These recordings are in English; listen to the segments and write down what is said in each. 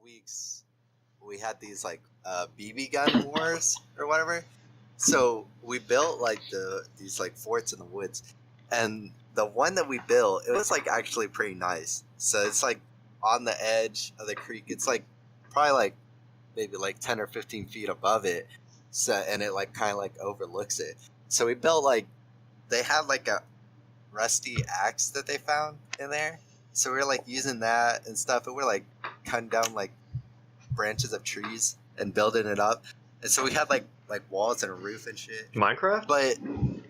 weeks we had these like BB gun wars or whatever. So we built like these like forts in the woods, and the one that we built, it was like actually pretty nice. So it's like on the edge of the creek. It's like probably like maybe like 10 or 15 feet above it. So and it like kind of like overlooks it. So we built like they had like a rusty axe that they found in there. So we were like using that and stuff, and we're like cutting down like branches of trees and building it up. And so we had like walls and a roof and shit. Minecraft? But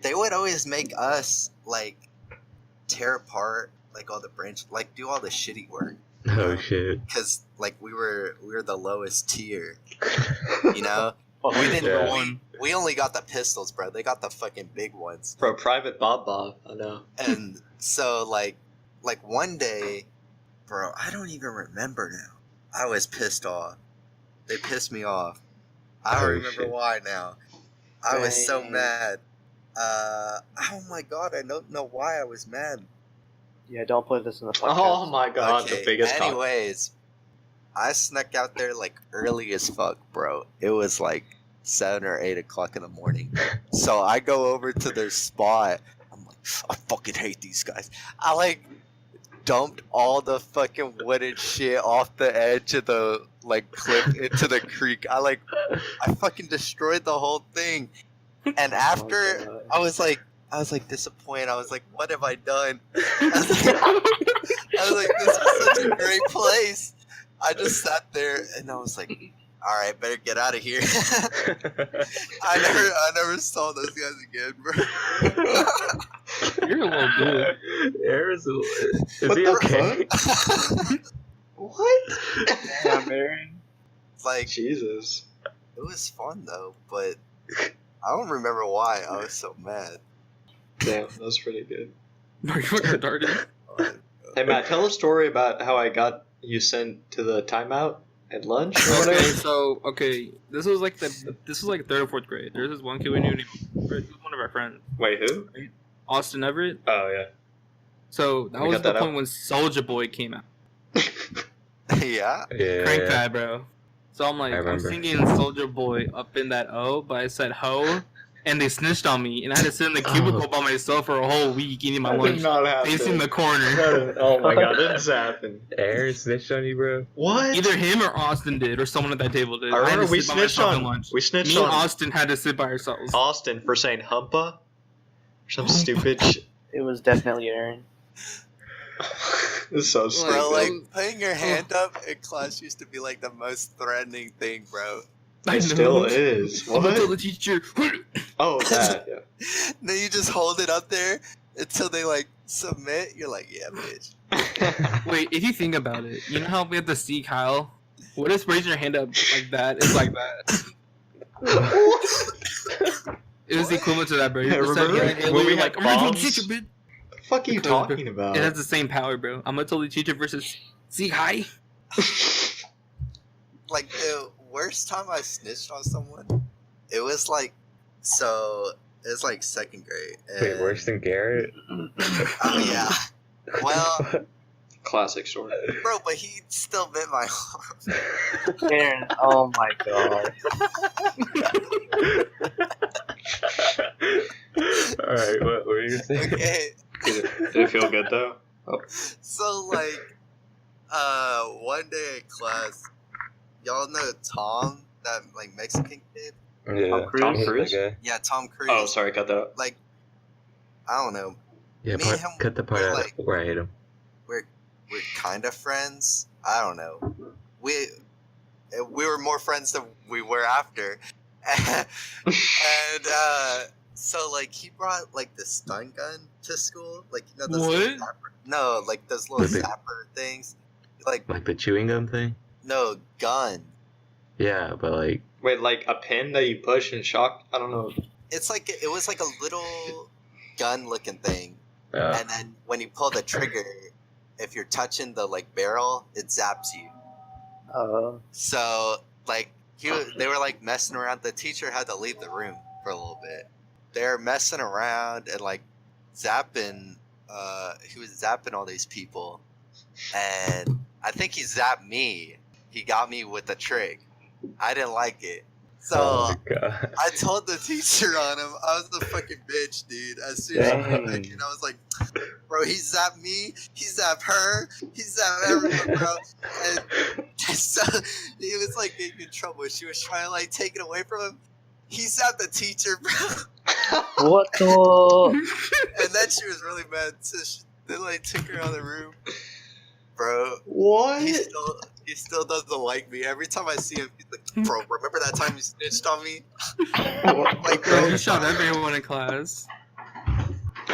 they would always make us like tear apart like all the branches, like do all the shitty work. Oh shit! Because like we were the lowest tier, you know. Oh, We didn't. Yeah. We only got the pistols, bro. They got the fucking big ones. Bro, Private Bob, I know. And so like one day, bro, I don't even remember now. I was pissed off. They pissed me off. I don't Oh, remember shit. why now. I was so Dang. mad. Oh my god, I don't know why I was mad. Yeah, don't put this in the podcast. Oh my god, the biggest cock. anyways, I snuck out there like early as fuck, bro. It was like 7 or 8 o'clock in the morning. So I go over to their spot. I'm like, I fucking hate these guys. I like dumped all the fucking wooden shit off the edge of the like cliff into the creek. I fucking destroyed the whole thing. And after God. I was like disappointed. I was like, what have I done? I was like, this was such a great place. I just sat there and I was like, all right, better get out of here. I never saw those guys again, bro. You're a little dude. Is What he the okay? What? Damn, Aaron. Like, Jesus. it was fun though, but I don't remember why I was so mad. Damn, that was pretty good. Are you fucking retarded? Hey Matt, tell a story about how I got you sent to the timeout at lunch or whatever. Okay, so this was like third or fourth grade. There's this one kid we knew named Everett. He was one of our friends, Wait, who? Austin Everett. Oh yeah. So that We was got the that point out. when Soldier Boy came out. Yeah. Yeah. Crank that, bro. So I'm like, I I'm remember. singing Soldier Boy up in that O, but I said ho, and they snitched on me, and I had to sit in the cubicle by myself for a whole week eating my That did lunch, not happen. facing the corner. Oh my god, that doesn't happen. Aaron snitched on you, bro. What? Either him or Austin did, or someone at that table did. I had remember to we sit by snitched myself on in lunch. we snitched Me and on Austin had to sit by ourselves. Austin for saying humpa or some stupid shit. It was definitely Aaron. This is so Like, stupid. Bro, like those- putting your hand up in class used to be like the most threatening thing, bro. I It still know. is. I'm gonna tell the What? teacher. Oh, that. Yeah. Then you just hold it up there until they like submit. You're like, yeah, bitch. Wait, if you think about it, you know how we have to see Kyle? What if raising your hand up like that is like that? It was the equivalent to that, bro. You Yeah, just said, remember yeah, when we you're had like, I'm gonna tell the bombs? teacher, bitch. The fuck are you talking about? It has the same power, bro. I'm gonna tell the teacher versus see hi. Like the worst time I snitched on someone, it was like, so it was like second grade. Wait, and- worse than Garrett? Oh yeah. Well, Classic story. bro, but he still bit my arm. Aaron, oh my god. Alright, what were you gonna say? Okay. Did it feel good though? So like, one day in class, y'all know Tom, that like Mexican kid? Yeah, Tom Cruise? Tom that Cruise? guy. Yeah, Tom Cruise. Oh, sorry, cut that out. Like, I don't know. Yeah, Me and him cut the part were out like- where I hit him. We're kind of friends. I don't know. We were more friends than we were after. And so like he brought like the stun gun to school, like you know those little What? zapper, no, like those little The big- zapper things, like Like the chewing gum thing? no gun. Yeah, but like, Wait, like a pin that you push and shock? I don't know. It's like it was like a little gun looking thing, uh, and then when you pull the trigger, if you're touching the like barrel, it zaps you. So like they were like messing around. The teacher had to leave the room for a little bit. They were messing around and like zapping. He was zapping all these people, and I think he zapped me. he got me with a trick. I didn't like it. So Oh my god. I told the teacher on him. I was a fucking bitch, dude. As soon as I got back in, I was like, bro, he zapped me. He zapped her. He zapped everyone, bro. And so he was like getting in trouble. She was trying to like take it away from him. He zapped the teacher, bro. What the? And then she was really mad. So they like took her out of the room. Bro, What? he still doesn't like me. Every time I see him, he's like, bro, remember that time you snitched on me? Like, Bro, bro, you shot everyone in class.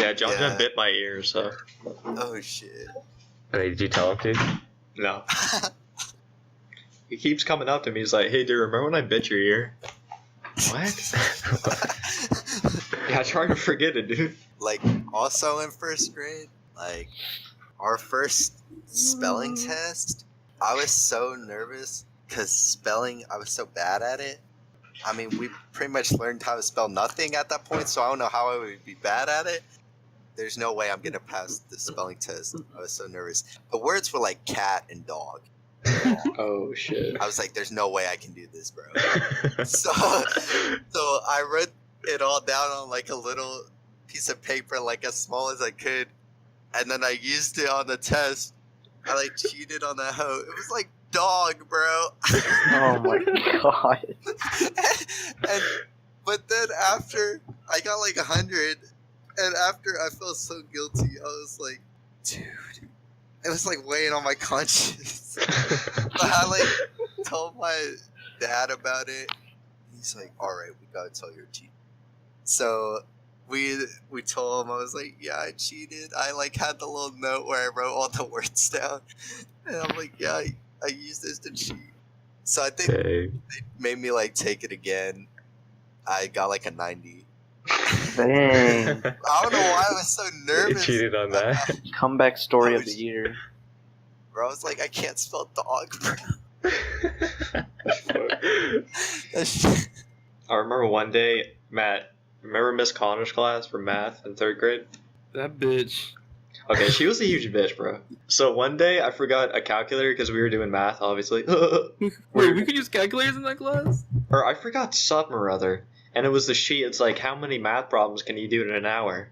Yeah, John Yeah. bit my ear, so oh shit. Wait, did you tell him to? no. He keeps coming up to me. He's like, "Hey, dude, remember when I bit your ear?" What? Yeah, I try to forget it, dude. Like, also in first grade, like, our first spelling test, I was so nervous because spelling, I was so bad at it. I mean, we pretty much learned how to spell nothing at that point, so I don't know how I would be bad at it. There's no way I'm going to pass the spelling test. I was so nervous. The words were like cat and dog. Oh shit. I was like, there's no way I can do this, bro. So I wrote it all down on like a little piece of paper, like as small as I could, and then I used it on the test. I like cheated on that hoe. It was like dog, bro. Oh my god. But then after I got like 100, and after I felt so guilty, I was like, dude, it was like weighing on my conscience. But I like told my dad about it. He's like, all right, we gotta tell your teacher. So we told him. I was like, yeah, I cheated. I like had the little note where I wrote all the words down, and I'm like, yeah, I used this to cheat. So I think Dang. they made me like take it again. I got like a 90. Dang. I don't know why I was so You nervous. cheated on that. Comeback story Oh, of the year. Bro, I was like, I can't spell dog, bro. That shit- I remember one day, Matt. Remember Miss Connor's class for math in 3rd grade? That bitch. Okay, she was a huge bitch, bro. So one day I forgot a calculator because we were doing math, obviously. Wait, we could use calculators in that class? Or I forgot something or other. And it was the sheet. It's like, how many math problems can you do in an hour?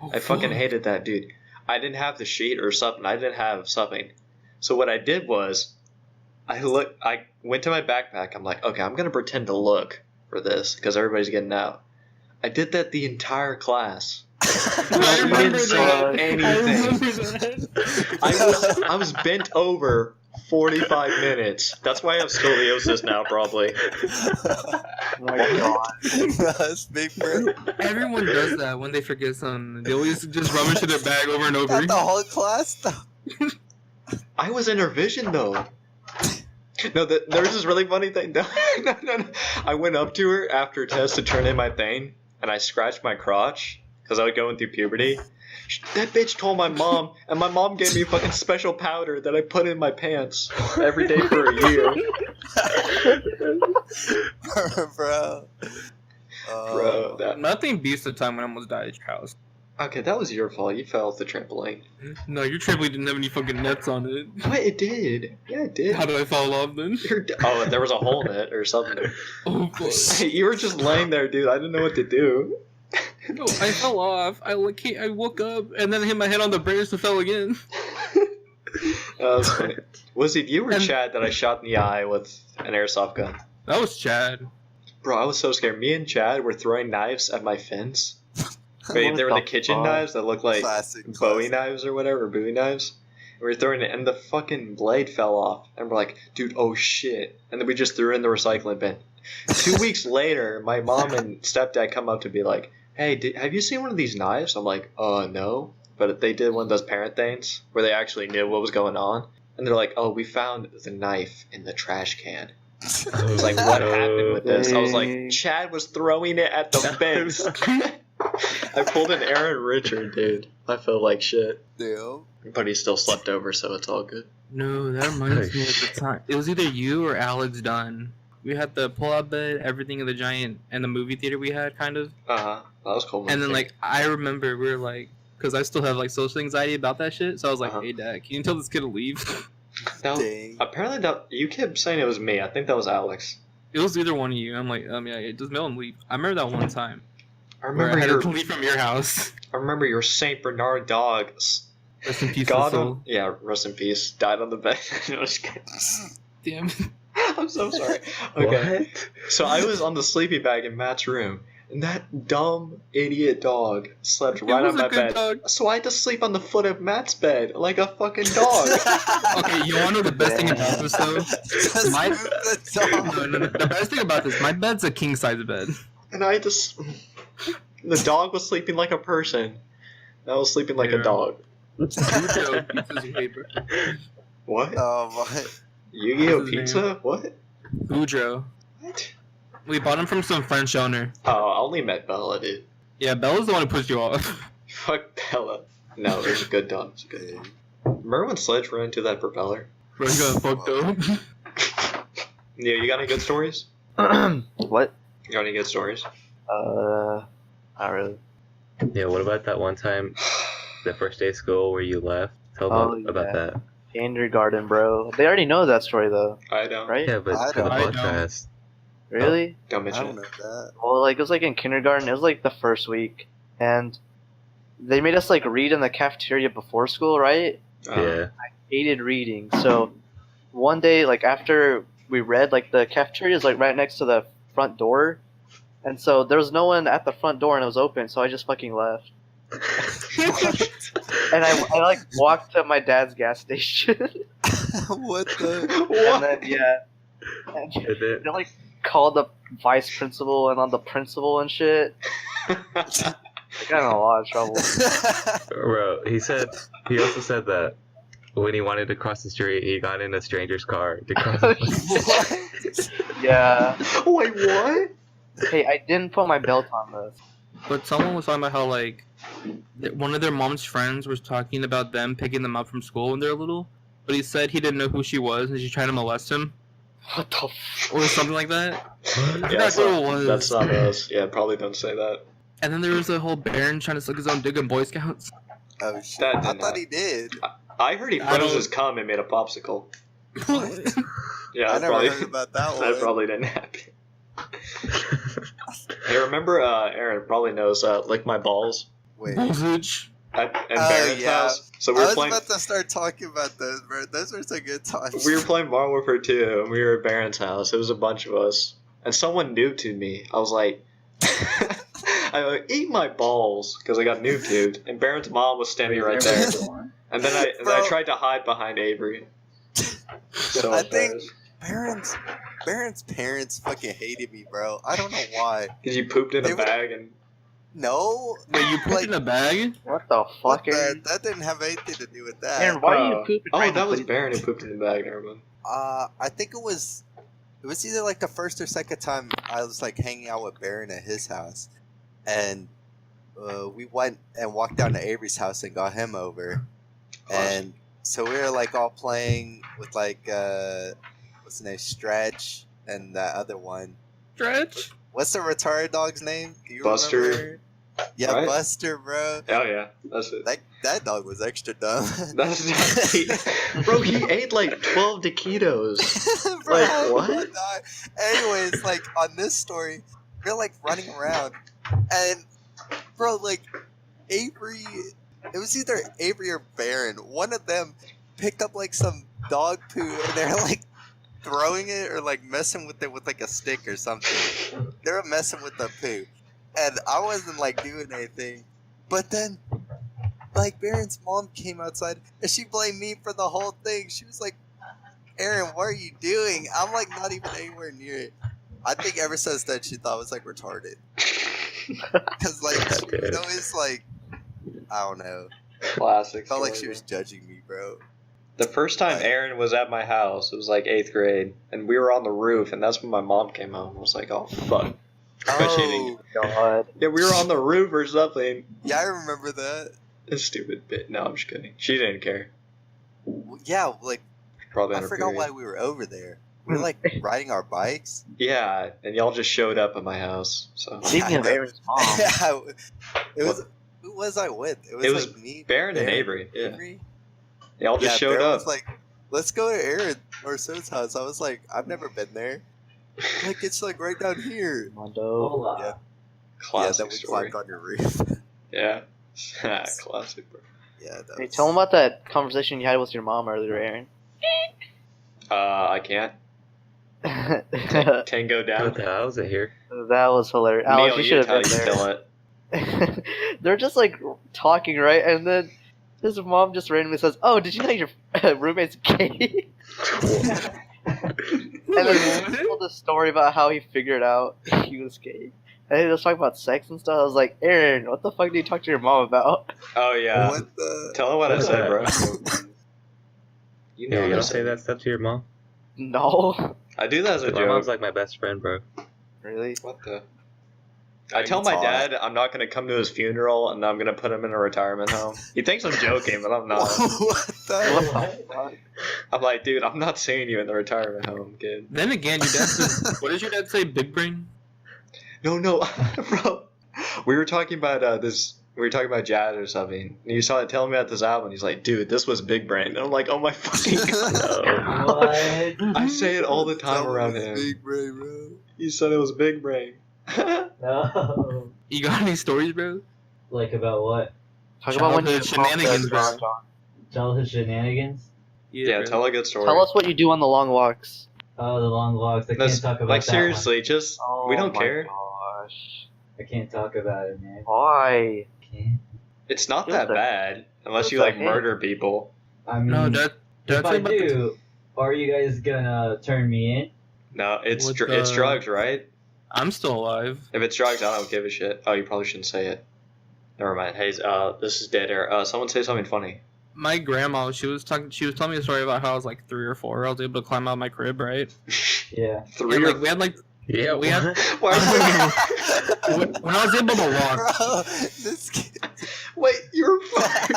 Oh, I fucking fuck. hated that, dude. I didn't have the sheet or something. I didn't have something. So what I did was, I went to my backpack. I'm like, okay, I'm gonna pretend to look for this because everybody's getting out. I did that the entire class. I She remember didn't say that. anything. I remember that. I was bent over 45 minutes. That's why I have scoliosis now, probably. Oh my god. That's big, bro. Everyone does that when they forget something. They always just rubbish in their bag over and over. Not the whole class, though. I was in her vision though. No, there was this really funny thing. No. I went up to her after a test to turn in my thing, and I scratched my crotch because I was going through puberty. That bitch told my mom, and my mom gave me fucking special powder that I put in my pants every day for a year. Bro. Bro, that... Nothing beats the time when I almost died at your house. Okay, that was your fault. You fell off the trampoline. No, your trampoline didn't have any fucking nets on it. What? It did. Yeah, it did. How did I fall off then? Oh, there was a hole in it or something. Oh, fuck. You were just laying there, dude. I didn't know what to do. No, I fell off. I woke up and then hit my head on the brakes and fell again. Oh, that's funny. Was it you or And- Chad that I shot in the eye with an airsoft gun? That was Chad. Bro, I was so scared. Me and Chad were throwing knives at my fence. Wait, What they were the the kitchen fuck? knives that looked like Classic. Bowie knives or whatever, Bowie knives. And we were throwing it, and the fucking blade fell off. And we're like, dude, oh shit. And then we just threw it in the recycling bin. 2 weeks later, my mom and stepdad come up to be like, hey, have you seen one of these knives? I'm like, no. But they did one of those parent things where they actually knew what was going on. And they're like, oh, we found the knife in the trash can. I was like, what happened with this? I was like, Dang. Chad was throwing it at the fence. I pulled an Aaron Richard, dude. I felt like shit. Damn. But he still slept over, so it's all good. No, that reminds me of the time. It was either you or Alex Dunn. We had the pull-out bed, everything in the giant, and the movie theater we had, kind of. Uh-huh. That was cool. And then, like, I remember we were like, because I still have, like, social anxiety about that shit. So I was like, Uh-huh. hey, Dad, can you tell this kid to leave? That, Dang. apparently, that you kept saying it was me. I think that was Alex. It was either one of you. I'm like, yeah, just mail and leave. I remember that one time I where I remember had your to leave from your house. I remember your Saint Bernard dog. Rest in peace, God, soul. yeah, rest in peace. Died on the bed. No, just kidding. Damn. I'm so sorry. Okay. What? So I was on the sleeping bag in Matt's room, and that dumb idiot dog slept It right was on a my good bed. dog. So I had to sleep on the foot of Matt's bed like a fucking dog. Okay, you wanna know the best thing about this though? Just My- move the dog. No. The best thing about this, my bed's a king size bed. And I had to. The dog was sleeping like a person. I was sleeping like a Yeah. dog. Cujo pizza's your favorite. What? Oh my. Yu-Gi-Oh What's his pizza? What? Cujo. What? We bought him from some French owner. Oh, I only met Bella, dude. Yeah, Bella's the one who pushed you off. Fuck Bella. No, it was a good dog. It was a good dog. Remember when Sledge ran into that propeller? Bro, you got fucked up. Yeah, you got any good stories? What? You got any good stories? Not really. Yeah, what about that one time, the first day of school where you left? Tell Oh, them about yeah. that. Kindergarten, bro. They already know that story though, I don't. right? Yeah, but I for the don't- podcast. Really? Don't I mention don't it. know that. Well, like it was like in kindergarten. It was like the first week, and they made us like read in the cafeteria before school, right? Yeah. Hated reading. So one day, like after we read, like the cafeteria is like right next to the front door, and so there was no one at the front door and it was open. So I just fucking left, and I like walked to my dad's gas station, What the? and then yeah, and And then, they like called the vice principal and on the principal and shit. I got in a lot of trouble. bro, he also said that when he wanted to cross the street, he got in a stranger's car to cross What? Yeah. Wait, what? Hey, I didn't put my belt on this. But someone was talking about how like one of their mom's friends was talking about them picking them up from school when they're little. But he said he didn't know who she was and she's trying to molest him What the f- or something like that. I Yeah, forgot who it was. that's not us. Yeah, probably don't say that. And then there was a whole Baron trying to suck his own dick in Boy Scouts. Oh shit! That I didn't thought happen. he did. I heard he I froze don't- his cum and made a popsicle. Yeah, I that never probably, heard about that one. that probably didn't happen. Hey, remember, Aaron probably knows Lick My Balls Wait. Voltage. at Oh, Barrett's yeah. house? So we I were was playing. about to start talking about those, bro. Those were some good times. We were playing Modern Warfare 2, and we were at Barron's house. It was a bunch of us. And someone noob to me. I was like, I like, eat my balls, because I got noob tubed. And Barron's mom was standing right there. And then I Bro. tried to hide behind Avery. So I think Baron's parents fucking hated me, bro. I don't know why. because you pooped in They a would- bag and Wait, No, you pooped like, in a bag? What the what fuck? the- Aaron? that didn't have anything to do with that. Aaron, why are you pooping? Oh, right that in was the- Barron who pooped in the bag. Never mind. I think it was either like the first or second time I was like hanging out with Baron at his house, and we went and walked down to Avery's house and got him over, and so we were like all playing with like what's the name, Stretch, and that other one. Stretch? What's the retarded dog's name? Do you Buster. remember? Yeah, Right? Buster, bro. Oh yeah, that's it. That dog was extra dumb. Bro, he ate like 12 taquitos. Bro, Like, what? oh my God. Anyways, like on this story, we're like running around, and bro, like Avery, it was either Avery or Baron. One of them picked up like some dog poo, and they're like throwing it or like messing with it with like a stick or something. They were messing with the poo, and I wasn't like doing anything. But then, like Baron's mom came outside, and she blamed me for the whole thing. She was like, Aaron, what are you doing? I'm like not even anywhere near it. I think ever since then she thought I was like retarded. Cause like That's she good. would always like, I don't know. Classic. Felt like story, she was bro. judging me, bro. The first time Like- Aaron was at my house, it was like 8th grade, and we were on the roof, and that's when my mom came home. I was like, oh fuck. Oh, God. Yeah, we were on the roof or something. yeah, I remember that. A stupid bit. No, I'm just kidding. She didn't care. Yeah, like Probably I on her forgot period. why we were over there. We were like riding our bikes. Yeah, and y'all just showed up at my house. So Speaking of Aaron's mom, Yeah, it was. Who was I with? It was It was like me, Baron and Avery. Yeah, Avery. y'all just showed Baron up. Was like let's go to Aaron or So's house. I was like, I've never been there. Like, it's like right down here. Mondo. Hola. Yeah. Classic Then we story. climbed on your roof. Yeah. Classic, bro. Yeah, that Hey, was... tell him about that conversation you had with your mom earlier, Aaron. I can't. That Tango What down. the hell is it here? was hilarious. Alex, Neil, you should tell have you been kill there. it. They're just like talking, right? And then his mom just randomly says, "Oh, did you know your roommate's gay?" And then he told a story about how he figured out he was gay. And he was talking about sex and stuff. I was like, Aaron, what the fuck do you talk to your mom about? Oh yeah. What the... Tell him what I said, bro. You know Yeah, you what I don't say said. that stuff to your mom? No. I do that as a My mom's joke. like my best friend, bro. Really? What the? I tell my dad I'm not gonna come to his funeral and I'm gonna put him in a retirement home. He thinks I'm joking, but I'm not. what the... What? I'm like, dude, I'm not seeing you in the retirement home, kid. Then again, your dad says, what does your dad say? Big brain? No, bro. We were talking about this. We were talking about jazz or something. And you saw it telling me about this album. He's like, dude, this was Big Brain. And I'm like, oh my fucking god. No. What? I say it all the time Tell around me him. it's Big brain, bro. He said it was Big Brain. No. You got any stories, bro? Like about what? Talk about when you Childhood shenanigans, bro. Childhood shenanigans? Yeah, bro. tell a good story. Tell us what you do on the long walks. Oh, the long walks. I That's- can't talk about like that seriously, just Oh we don't my care. Gosh. one. I can't talk about it, man. Why? Can't. It's not Just that a- bad unless you just a like hint. murder people. I mean, No, that, if that's I about the- do, are you guys gonna turn me in? No, it's What it's the- drugs, right? I'm still alive. If it's drugs, I don't give a shit. Oh, you probably shouldn't say it. Never mind. Hey, this is dead air. Someone say something funny. My grandma, she was telling me a story about how I was like 3 or 4. I was able to climb out of my crib, right? Yeah. Three And, or like we had like Yeah, We have- Why are you when I was able to walk. Bro, this kid... Wait, you're fucking...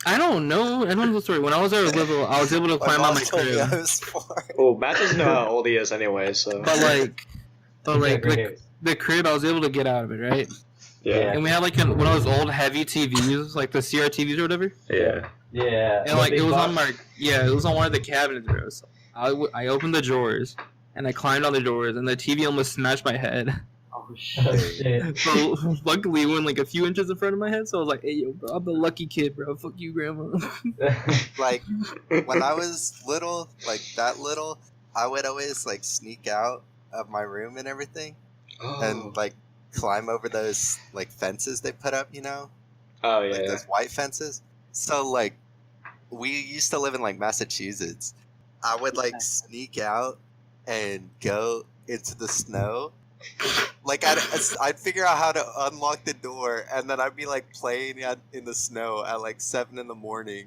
I don't know. I don't know the story. When I was little, I was able to climb out mom my told me crib. I was 4. Oh, Matt doesn't know how old he is anyway, so... But like Great. the crib, I was able to get out of it, right? yeah. And we had like one of those old heavy TVs, like the CRTVs or whatever. yeah. Yeah. And like Big it was box. on my it was on one of the cabinets, bro. So I opened the drawers and I climbed on the doors and the TV almost smashed my head. Oh Oh shit. shit. So luckily it went like a few inches in front of my head, so I was like, hey yo bro, I'm the lucky kid, bro. Fuck you, grandma. Like, when I was little, like that little, I would always like sneak out of my room and everything Oh, and like climb over those like fences they put up, you know? oh Like yeah. those white fences. So like we used to live in like Massachusetts. I would like sneak out and go into the snow. Like I'd figure out how to unlock the door, and then I'd be like playing in the snow at like 7 in the morning.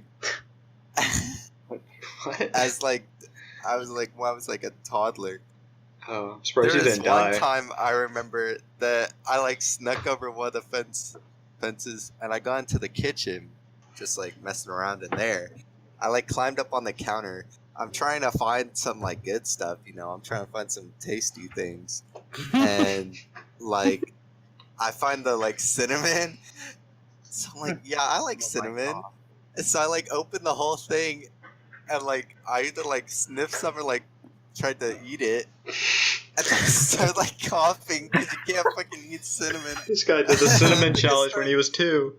What? As like I was like when I was like a toddler. Oh, I'm surprised There you was didn't one die. time I remember that I like snuck over one of the fences and I got into the kitchen, just like messing around in there. I like climbed up on the counter. I'm trying to find some like good stuff, you know. I'm trying to find some tasty things, and like I find the like cinnamon. So I'm like, yeah, I like cinnamon. And so I like open the whole thing, and like I either like sniff some or like tried to eat it, and then I started like coughing because you can't fucking eat cinnamon. This guy did the cinnamon challenge when he was 2.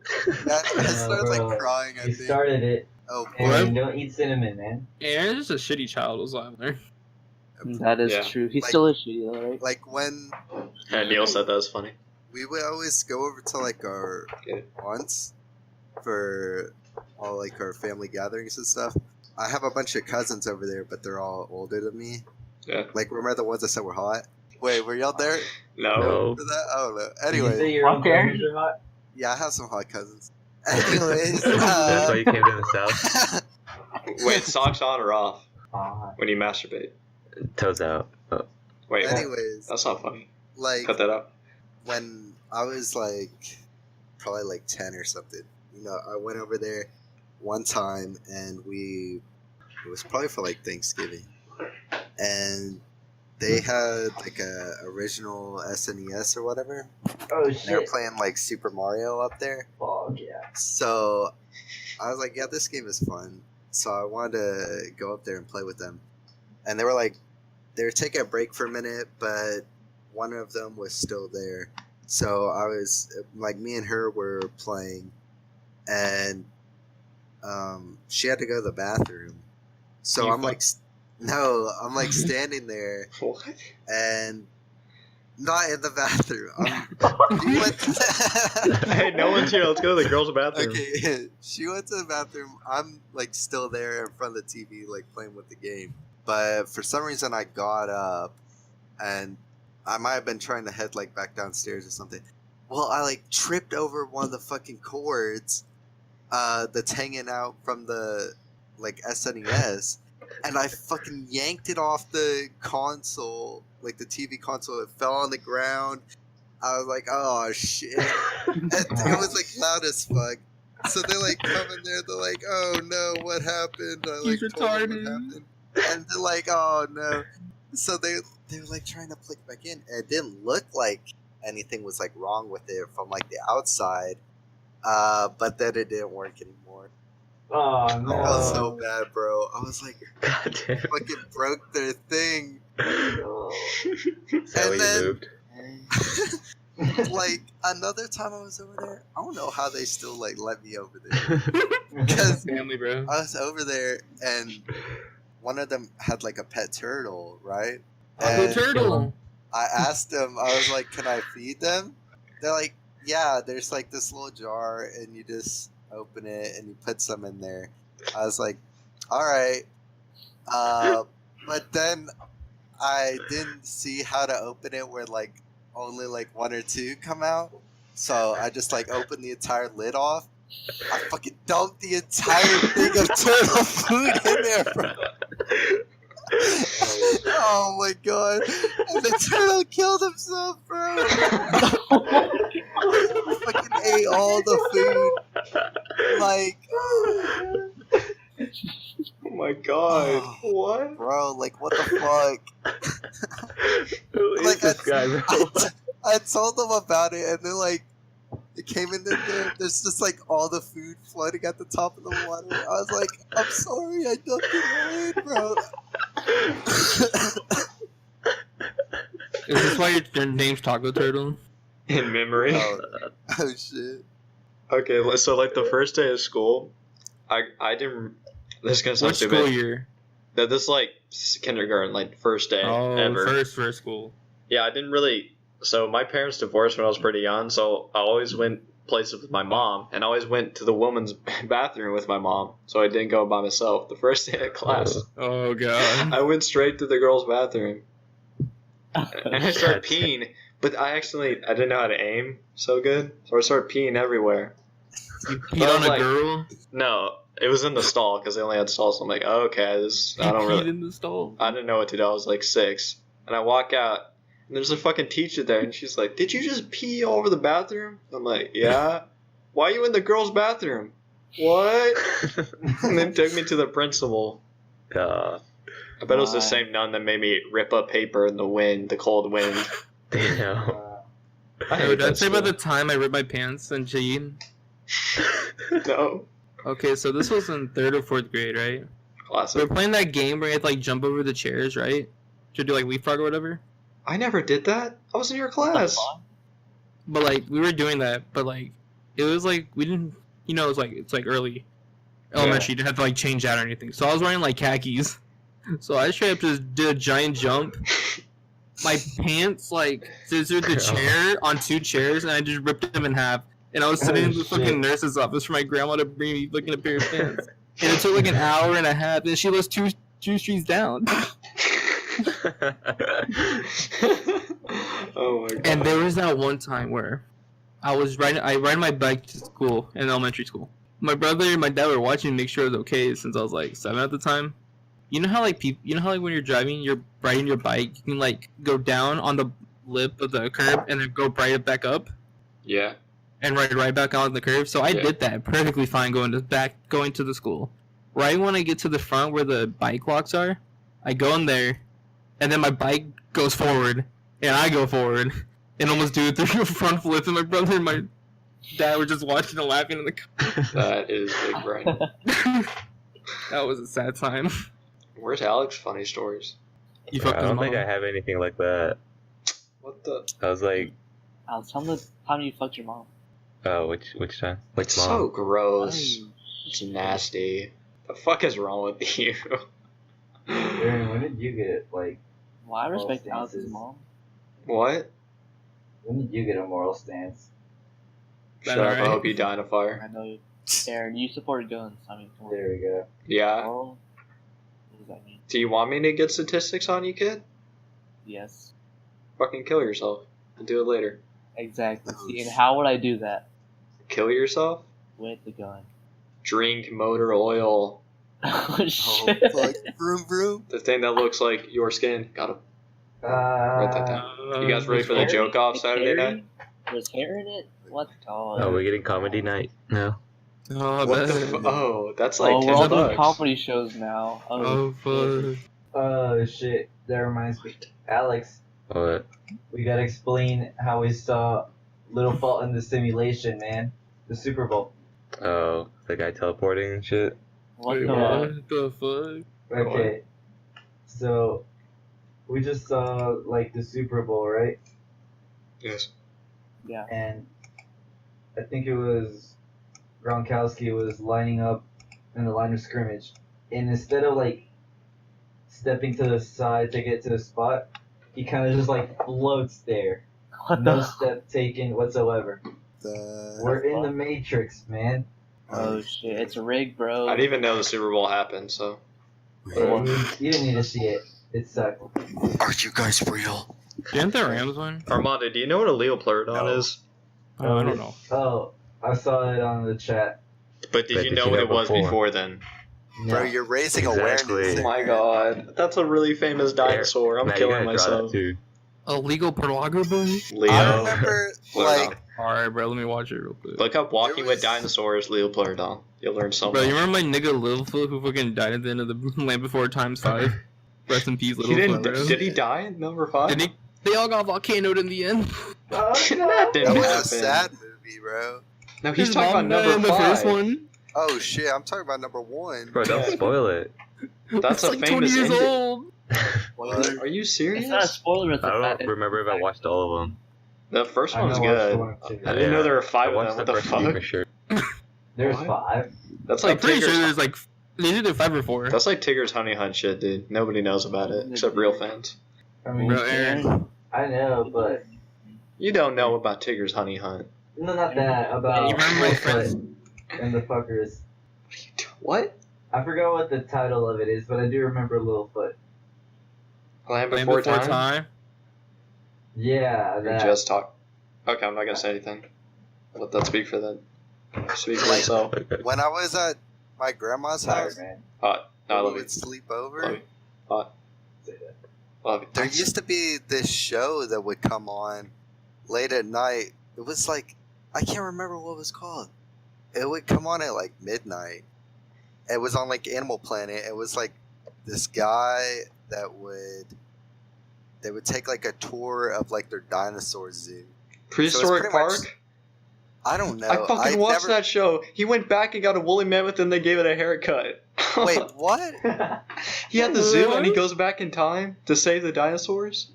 I started bro. like crying. I You think. started it. Oh And boy. don't eat cinnamon, man. Aaron's just a shitty child, was I learned. That is Yeah. true. He Like- still is shitty though, right? Like when And Neil said that was funny. we would always go over to like our Get it? aunts for all like our family gatherings and stuff. I have a bunch of cousins over there, but they're all older than me. Yeah. Like, remember the ones that said we're hot? Wait, were y'all there No. No. for that? I don't know. Did you say Anyway, your own Okay. cousins are hot? yeah, I have some hot cousins. Anyways, That's why you came to the south. Wait, socks on or off Hot. when you masturbate? Toes out. Oh. Wait, anyways, that's not funny. like Cut that out. when I was like probably like 10 or something, you know, I went over there one time and it was probably for like Thanksgiving, and they had like a original SNES or whatever. Oh And they were shit. playing like Super Mario up there. Fuck yeah. So I was like, yeah, this game is fun. so I wanted to go up there and play with them. And they were taking a break for a minute, but one of them was still there. So I was me and her were playing, and she had to go to the bathroom. So I'm standing there, What? and not in the bathroom. Hey, no one's here. Let's go to the girls' bathroom. Okay, she went to the bathroom. I'm still there in front of the TV, playing with the game. But for some reason, I got up, and I might have been trying to head back downstairs or something. Well, I tripped over one of the fucking cords, that's hanging out from the SNES, and I fucking yanked it off the console, the TV console. It fell on the ground. I was like, oh shit. And it was loud as fuck. So they're coming there, they're like, oh no, what happened? I He's told them retarded. what happened. And they're like, oh no. So they were trying to plug it back in, and it didn't look like anything was wrong with it from the outside. But then it didn't work anymore. Oh I no. felt so bad, bro. I was like, God damn. fucking broke their thing. Is that And what then- you moved? Another time I was over there, I don't know how they still let me over there. Because Family, bro. I was over there, and one of them had a pet turtle, right? Uncle And Turtle. I asked them, I was like, can I feed them? They're like, yeah, there's this little jar, and you just open it and you put some in there. I was like, all right. But then I didn't see how to open it where only one or two come out. So I just opened the entire lid off. I fucking dumped the entire thing of turtle food in there, bro. Oh my god. And the turtle killed himself, bro. Fucking ate all the food. Oh my god. Oh. What? Bro, what the fuck? Who is this guy, bro? I told them about it, and they're it came in there. There's just all the food floating at the top of the water. I was like, I'm sorry, I dumped it all in, bro. Is this why your name's Taco Turtle? In memory. Oh shit. Okay, so the first day of school, I didn't. This is gonna sound What stupid. school year? That this kindergarten, first day Oh, ever. first school. Yeah, I didn't really. So my parents divorced when I was pretty young, so I always went places with my mom, and I always went to the woman's bathroom with my mom. So I didn't go by myself. The first day of class, Oh god. I went straight to the girls' bathroom, and I started peeing. But I didn't know how to aim so good, so I started peeing everywhere. You peed on a girl? No, it was in the stall because they only had stalls. So I'm like, oh, okay, this You I don't peed really. in the stall? I didn't know what to do. I was 6, and I walk out, and there's a fucking teacher there, and she's like, "Did you just pee all over the bathroom?" I'm like, "Yeah." "Why are you in the girls' bathroom?" "What?" And then took me to the principal. I bet it was the same nun that made me rip up paper in the wind, the cold wind. Damn. I Hey, hate did I that say about the school. time I ripped my pants and cheated? No. Okay, so this was in 3rd or 4th grade, right? We Classic. were playing that game where you had to jump over the chairs, right? To do leapfrog or whatever. I never did that. I was in your class. But we were doing that, but it was we didn't, it was it's early elementary. You didn't have to change out or anything. So I was wearing khakis. So I straight up just did a giant jump. My pants scissored the chair on 2 chairs, and I just ripped them in half. And I was sitting in the fucking nurse's office for my grandma to bring me a pair of pants. And it took an hour and a half, and she was two streets down. Oh my god. And there was that one time where I ride my bike to school in elementary school. My brother and my dad were watching to make sure it was okay since I was 7 at the time. You know how when you're driving, you're riding your bike, you can go down on the lip of the curb and then go right back up Yeah. and ride right back on the curb. So I Yeah. did that perfectly fine going to the school. Right when I get to the front where the bike locks are, I go in there, and then my bike goes forward, and I go forward, and almost do it through a front flip, and my brother and my dad were just watching and laughing in the car. That is big brain. That was a sad time. Where's Alex funny stories? You Bro, fucked I his don't think I mom. have anything like that. What the? I was like, Alex, tell me the time you fucked your mom. oh, which time? It's Which so mom? gross. Oh, It's nasty. The fuck is wrong with you? Aaron, when did you get like? well, I Moral respect Alex's stances. mom. What? When did you get a moral stance? Shut That up, I alright? hope you die in a fire. I know, Aaron, you support guns. I mean, come on. There we go. Yeah? Moral? What does that mean? Do you want me to get statistics on you, kid? Yes. Fucking kill yourself. And do it later. Exactly. Oh, See, and shit. how would I do that? Kill yourself? With the gun. Drink motor oil. Oh, Oh, shit. fuck. Vroom, vroom. The thing that looks like your skin. Got him. Write that down. You guys ready for the Hairy? joke off It's Saturday hairy? night? There's hair in it? What? Oh, we're getting comedy night. No. Oh, What the that- Oh, that's like Oh, we're all 10 doing bucks. comedy shows now. Oh, fuck. Oh shit! That reminds me, Alex. What? We gotta explain how we saw Little Fault in the Simulation, man. The Super Bowl. Oh, the guy teleporting and shit. What Wait, the? what the fuck? Okay. So, we just saw like the Super Bowl, right? Yes. Yeah. And I think it was Gronkowski was lining up in the line of scrimmage, and instead of like stepping to the side to get to the spot, he kind of just like floats there. What No the? step taken whatsoever. The... We're in the Matrix, man. Oh shit! It's rigged, bro. I didn't even know the Super Bowl happened, so. You didn't need to see it. It sucked. Are you guys real? Didn't the Rams win? Armando, do you know what a Leopleurodon No. is? Oh, I don't know. Oh, I saw it on the chat. But did But you did know you what know it was before? before then? No. Bro, you're raising Exactly. awareness. Oh my god. That's a really famous dinosaur. I'm Matt, you killing gotta draw that myself. too. Illegal pornography? Leo. I remember, Leoplerodon. like, Alright, bro, let me watch it real quick. Look up Walking There with was- Dinosaurs, Leopleurodon. You'll learn Bro, something. you remember my nigga Littlefoot who fucking died at the end of the Land Before Times 5? Rest in peace, He didn't. Littlefoot, bro. Did he die in number 5? Did he? They all got volcanoed in the end. Oh, that no. didn't that was happen. a sad movie, bro. No, he's His talking mom about died number in the 5. first one. Oh shit, I'm talking about number 1. Bro, don't spoil it. That's It's a like 20 famous years ending. old. What? Are you It's serious? not a spoiler. It's I a don't fact. remember if I watched all of them. The first I one was know I watched good. the one too. I didn't know there were 5 I of watched them. What the the first few fuck? for sure. There's What? 5. That's I'm like pretty sure Tigger's. there's like they did 5 or 4. That's like Tigger's honey hunt shit, dude. Nobody knows about it except real fans. I mean, Bro, Aaron. I know, but You don't know about Tigger's honey hunt. no, not that. About You remember my friends? and the fuckers. What? I forgot what the title of it is, but I do remember Littlefoot. Land Land Before Before Time? Time. Yeah, We that. just talk. Okay, I'm not gonna say anything. Let that speak for them. Speak for itself. When I was at my grandma's Sorry, house, man. Hot. No, I we love you. would sleep over. Love you. Hot. Say that. Love you. There used to be this show that would come on late at night. It was like, I can't remember what it was called. It would come on at like midnight. It was on like Animal Planet. It was like this guy that they would take like a tour of like their dinosaur zoo. Prehistoric pretty much- Park? I don't know. I fucking watched never... that show. He went back and got a woolly mammoth and they gave it a haircut. Wait, what? He had the zoo and he What? goes back in time to save the dinosaurs?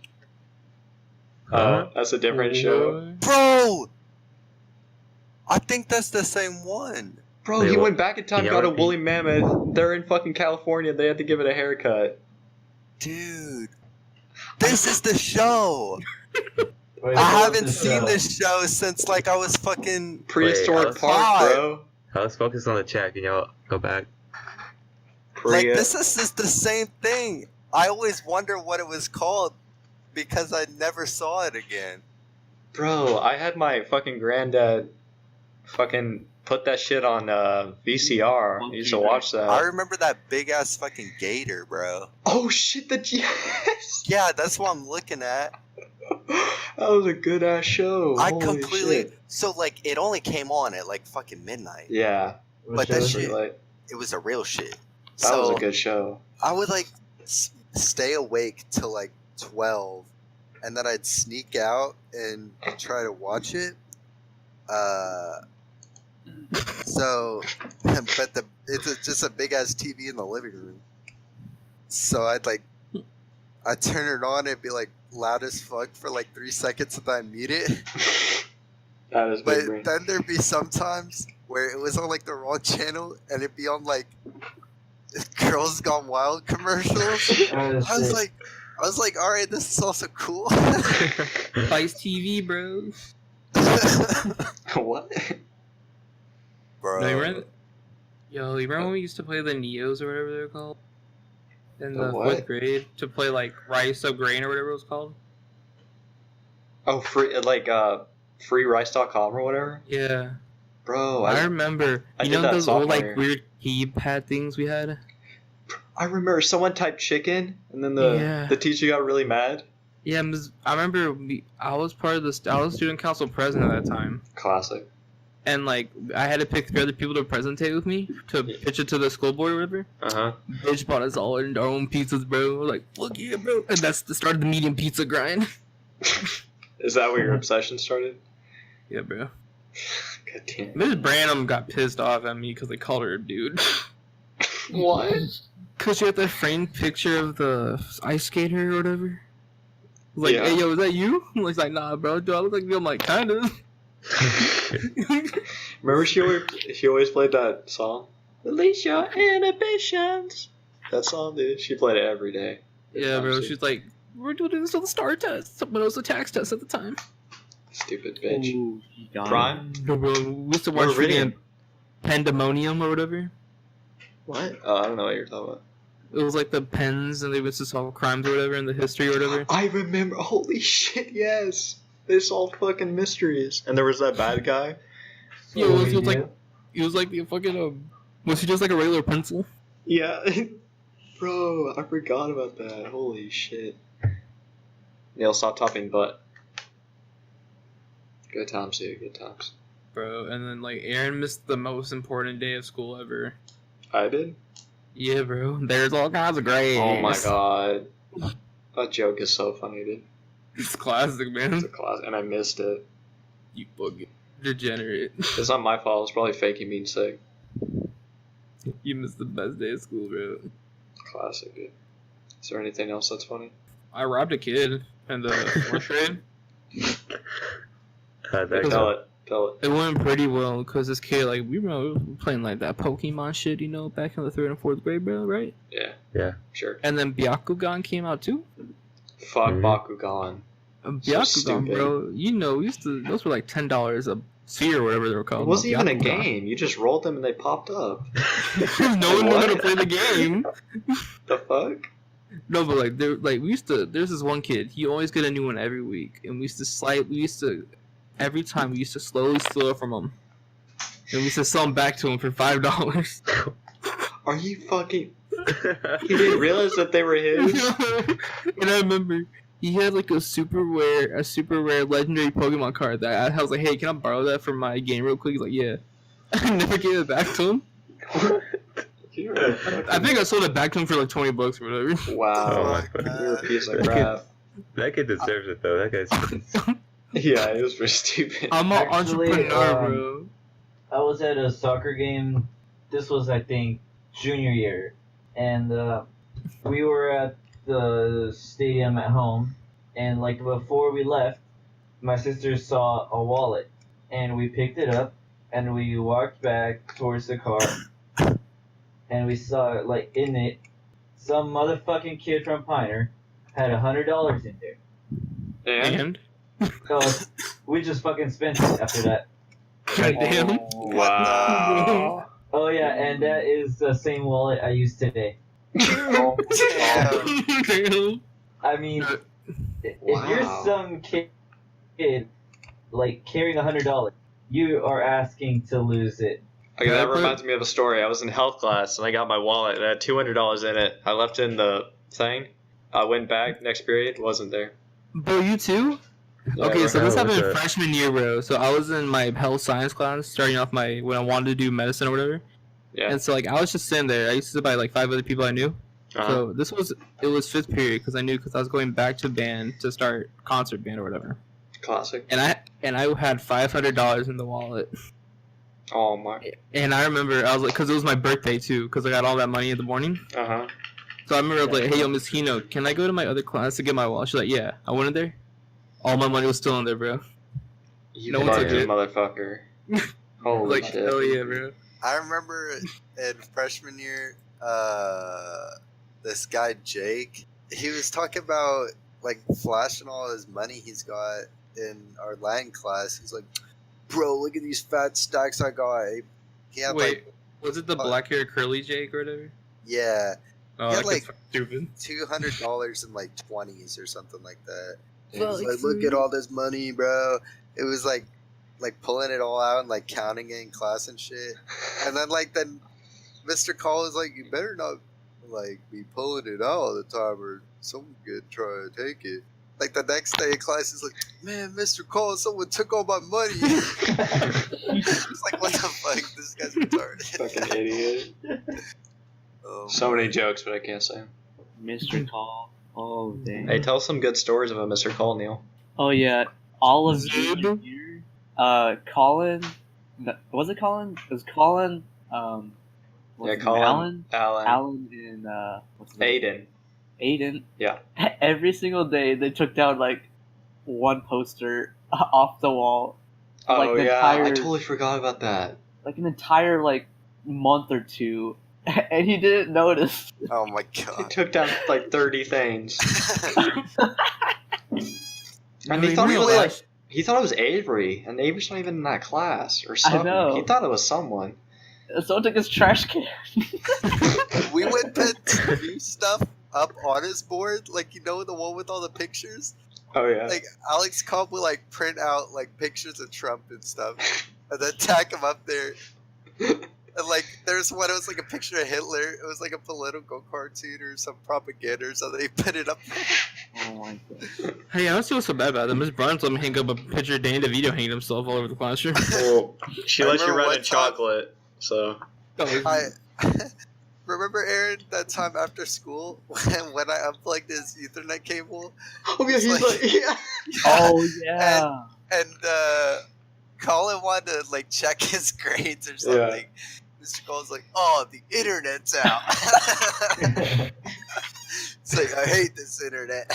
Huh? That's a different show. Bro! I think that's the same one. Bro, Wait, he what? went back in time, Can you got a repeat? woolly mammoth. They're in fucking California. They had to give it a haircut. Dude. This is the show. Wait, I what's haven't the seen show? this show since like I was fucking... Prehistoric Wait, Park, bro. Let's focus on the chat. Can y'all go back? Like, Pre- this is just the same thing. I always wonder what it was called because I never saw it again. Bro, I had my fucking granddad fucking put that shit on VCR. I used to watch I that. remember that big ass fucking gator, bro. Oh shit, the yes! Yeah, that's what I'm looking at. That was a good ass show. I Holy completely... shit. So, like, it only came on at, like, fucking midnight. Yeah, What But show that is shit- it? like, It was a real shit. that So, was a good show. I would, like, stay awake till, like, 12. And then I'd sneak out and try to watch it. So, but just a big ass TV in the living room. So I'd turn it on and be like loud as fuck for like 3 seconds and then I'd mute it. That is But big brain. then there'd be some times where it was on like the wrong channel and it'd be on like Girls Gone Wild commercials. I was like, all right, this is also cool. Vice TV, bro. What? Bro. No, you remember? Yo, you remember when we used to play the Neos or whatever they're called? In The the what? 4th grade to play like Rice of Grain or whatever it was called. Oh, freerice.com or whatever? Yeah, Bro, I remember. I You did know that those old sophomore like weird keypad things we had? I remember someone typed chicken and then Yeah. the teacher got really mad. Yeah, I remember. I was part of the. I was student council president at that time, Classic. and like I had to pick 3 other people to presentate with me to pitch it to the school board or whatever. Uh-huh. Bitch bought us all our own pizzas, bro. We're like, fuck yeah, bro. And that's the start of the medium pizza grind. Is that where your obsession started? Yeah, bro. God damn. Mrs. Branham got pissed off at me because I called her a dude. What? Because she had that framed picture of the ice skater or whatever. Like, Yeah. hey, yo, is that you? I'm like, nah, bro. Do I look like you? I'm like, kind of. Remember she always played that song? Release your inhibitions. That song, dude. She played it every day. Yeah, bro. She's like, we're doing this on the STAR test. But it was a tax test at the time. Stupid bitch. Ooh, he got Prime? No, bro. We used to watch Meridian. freaking Pandemonium or whatever. What? Oh, I don't know what you're talking about. It was like the pens and they used to solve crimes or whatever in the history or whatever. I remember. Holy shit, yes. They solved fucking mysteries. And there was that bad guy. Yo, it was like the fucking, was he just like a regular pencil? Yeah. Bro, I forgot about that. Holy shit. Neil, stop topping butt. Good times, dude. Good times. Bro, and then like Aaron missed the most important day of school ever. I did? Yeah, bro. There's all kinds of grades. Oh my god. That joke is so funny, dude. It's classic, man. It's a class, and I missed it. You fucking degenerate. It's not my fault. It's probably faking being sick. You missed the best day of school, bro. Classic, dude. Is there anything else that's funny? I robbed a kid in the 4th grade. Tell it. It went pretty well because this kid, like, we were playing like that Pokemon shit, you know, back in the 3rd and 4th grade, bro, right? Yeah. Yeah. Sure. And then Byakugan came out too. Fuck Mhm. Bakugan. Byakugan, stupid. bro. You know, those were like $10 a sphere or whatever they were called. It wasn't even a Byakugan. game. You just rolled them and they popped up. No one knew how to What? play the game. The fuck? No, but there's this one kid. He always get a new one every week, and every time we used to slowly steal it from him, and we used to sell them back to him for $5. Are you fucking? You didn't realize that they were his? And I remember he had like a super rare legendary Pokemon card that I was like, hey, can I borrow that for my game real quick? He's like, yeah. I never gave it back to him. You're a fucking- I think I sold it back to him for like $20 or whatever. Wow. Oh my You're a piece of That crap. That kid deserves it though. That guy's. Yeah, it was pretty stupid. I'm an Actually, entrepreneur, bro. I was at a soccer game. This was, I think, junior year, and we were at the stadium at home. And like before we left, my sister saw a wallet, and we picked it up, and we walked back towards the car, and we saw like in it, some motherfucking kid from Piner had $100 in there. And? So we just fucking spent it after that. God damn. Wow. Oh yeah, and that is the same wallet I use today. Damn. Damn. I mean, if Wow. you're some kid like carrying $100, you are asking to lose it. Okay, that reminds me of a story. I was in health class and I got my wallet. It had $200 in it. I left it in the thing. I went back next period, wasn't there. Bro, you too? Yeah, Okay, so how this was happened in that? freshman year, bro. So I was in my health science class, starting off when I wanted to do medicine or whatever. Yeah. And so like I was just sitting there. I used to sit by like 5 other people I knew. Uh-huh. So it was 5th period because I was going back to band to start concert band or whatever. Classic. And I had $500 in the wallet. Oh my. And I remember I was like, because it was my birthday too, because I got all that money in the morning. Uh-huh. So I remember I was like, hey, yo, Miss Hino, can I go to my other class to get my wallet? She's like, yeah. I went in there. All my money was still in there, bro. You No one took fucking it. motherfucker. Holy Like, shit. hell yeah, bro. I remember in freshman year, this guy Jake, he was talking about like flashing all his money he's got in our Latin class. He's like, "Bro, look at these fat stacks I got." He had Wait, like, was it the black hair curly Jake or whatever? yeah, Oh, He that had, kid's fucking stupid. $200 in like 20s or something like that. And he Well, was like, like, "Look at all this money, bro." It was like pulling it all out and like counting it in class and shit. And then Mr. Call was like, "You better not like be pulling it out all the time, or someone could try to take it." Like the next day in class, he's like, "Man, Mr. Call, someone took all my money." It's like, what the fuck? This guy's retarded. Fucking idiot. Oh, So many jokes, but I can't say 'em. Mr. Call. Oh dang. Hey, tell us some good stories about Mr. Cole, Neil. Oh yeah, all of Zub? junior year. Colin. Was it Colin? It was Colin. What's his name? Colin. Alan. Alan and what's his name? Aiden. Aiden. Yeah. Every single day they took down like one poster off the wall. Oh Like the yeah, I entire- totally forgot about that. Like an entire like month or two, and he didn't notice. oh my He god. took down like 30 things. And No, he thought you it was know, like he thought it was Avery, and Avery's not even in that class or something. know. He thought it was someone. Someone took his trash can. We would put new stuff up on his board, like the one with all the pictures. Oh yeah. Like Alex Cobb would like print out like pictures of Trump and stuff, and then tack them up there. And like there's one, it was like a picture of Hitler. It was like a political cartoon or some propaganda or something. He put it up. Oh my god. Hey, I don't feel so bad about that. Miss Barnes let me hang up a picture of Danny DeVito hanging himself all over the classroom. Well, she I lets you remember run one in time- chocolate, so. I remember Aaron that time after school when I unplugged his Ethernet cable Oh yeah, It's he's like- like, yeah. Oh yeah. and Colin wanted to like check his grades or something. Mr. Cole's like, "Oh, the internet's out." It's like, I hate this internet.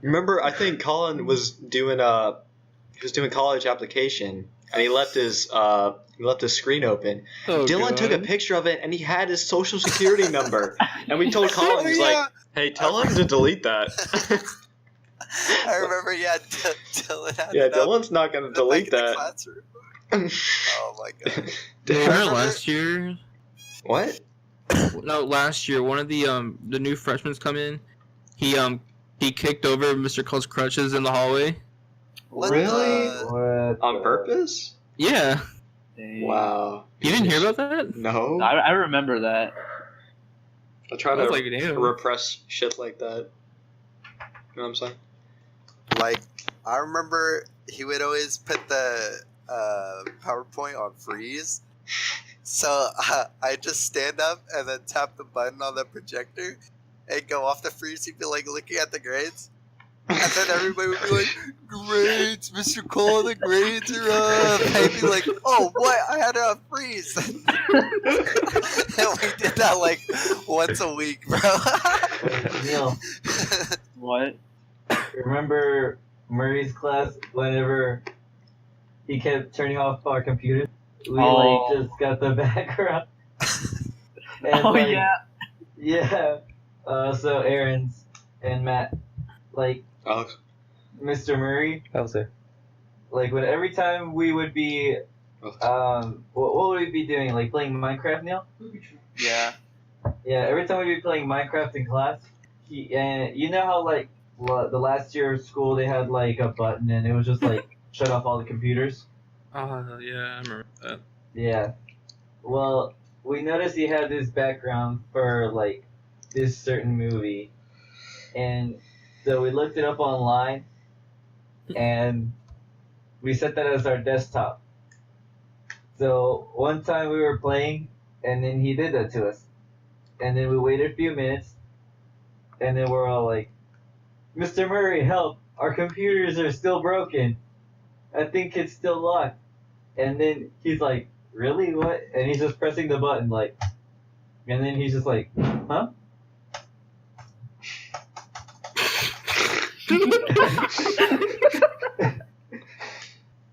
Remember, I think Colin was doing college application, and he left his screen open. Oh, Dylan took a God. picture of it, and he had his social security number. And we told Colin, he's like, "Hey, tell him to delete that." I remember, yeah, Dylan had Yeah, it up Dylan's not gonna in the delete back of the that. classroom. Oh my god. Remember Remember- last year? What? No, last year one of the new freshmen come in. He kicked over Mr. Cole's crutches in the hallway. What Really? the- What? On purpose? Yeah, Dang. Wow. you didn't hear about that? No. I remember that. I try I to was like, damn. repress shit like that. You know what I'm saying? Like, I remember he would always put the PowerPoint on freeze. So I just stand up and then tap the button on the projector and go off the freeze. He'd be like looking at the grades. And then everybody would be like, "Grades, Mr. Cole, the grades are up." And I'd be like, "Oh, what? I had it on freeze." And we did that like once a week, bro. Wait, Neil, What? remember Murray's class whenever he kept turning off our computers? We Oh. like just got the background. And, Oh like, yeah. Yeah. So Aaron's and Matt, like Oh, Mr. Murray, I'll say. like when every time we would be, what would we be doing? Like playing Minecraft, Neil? Yeah. Yeah, every time we'd be playing Minecraft in class, and you know how like the last year of school they had like a button and it was just like shut off all the computers. Oh yeah, I remember that. Yeah. Well, we noticed he had this background for like this certain movie, and so we looked it up online, and we set that as our desktop. So one time we were playing, and then he did that to us, and then we waited a few minutes, and then we're all like, "Mr. Murray, help! Our computers are still broken. I think it's still locked." And then he's like, really? What? And he's just pressing the button, like, and then he's just like, huh?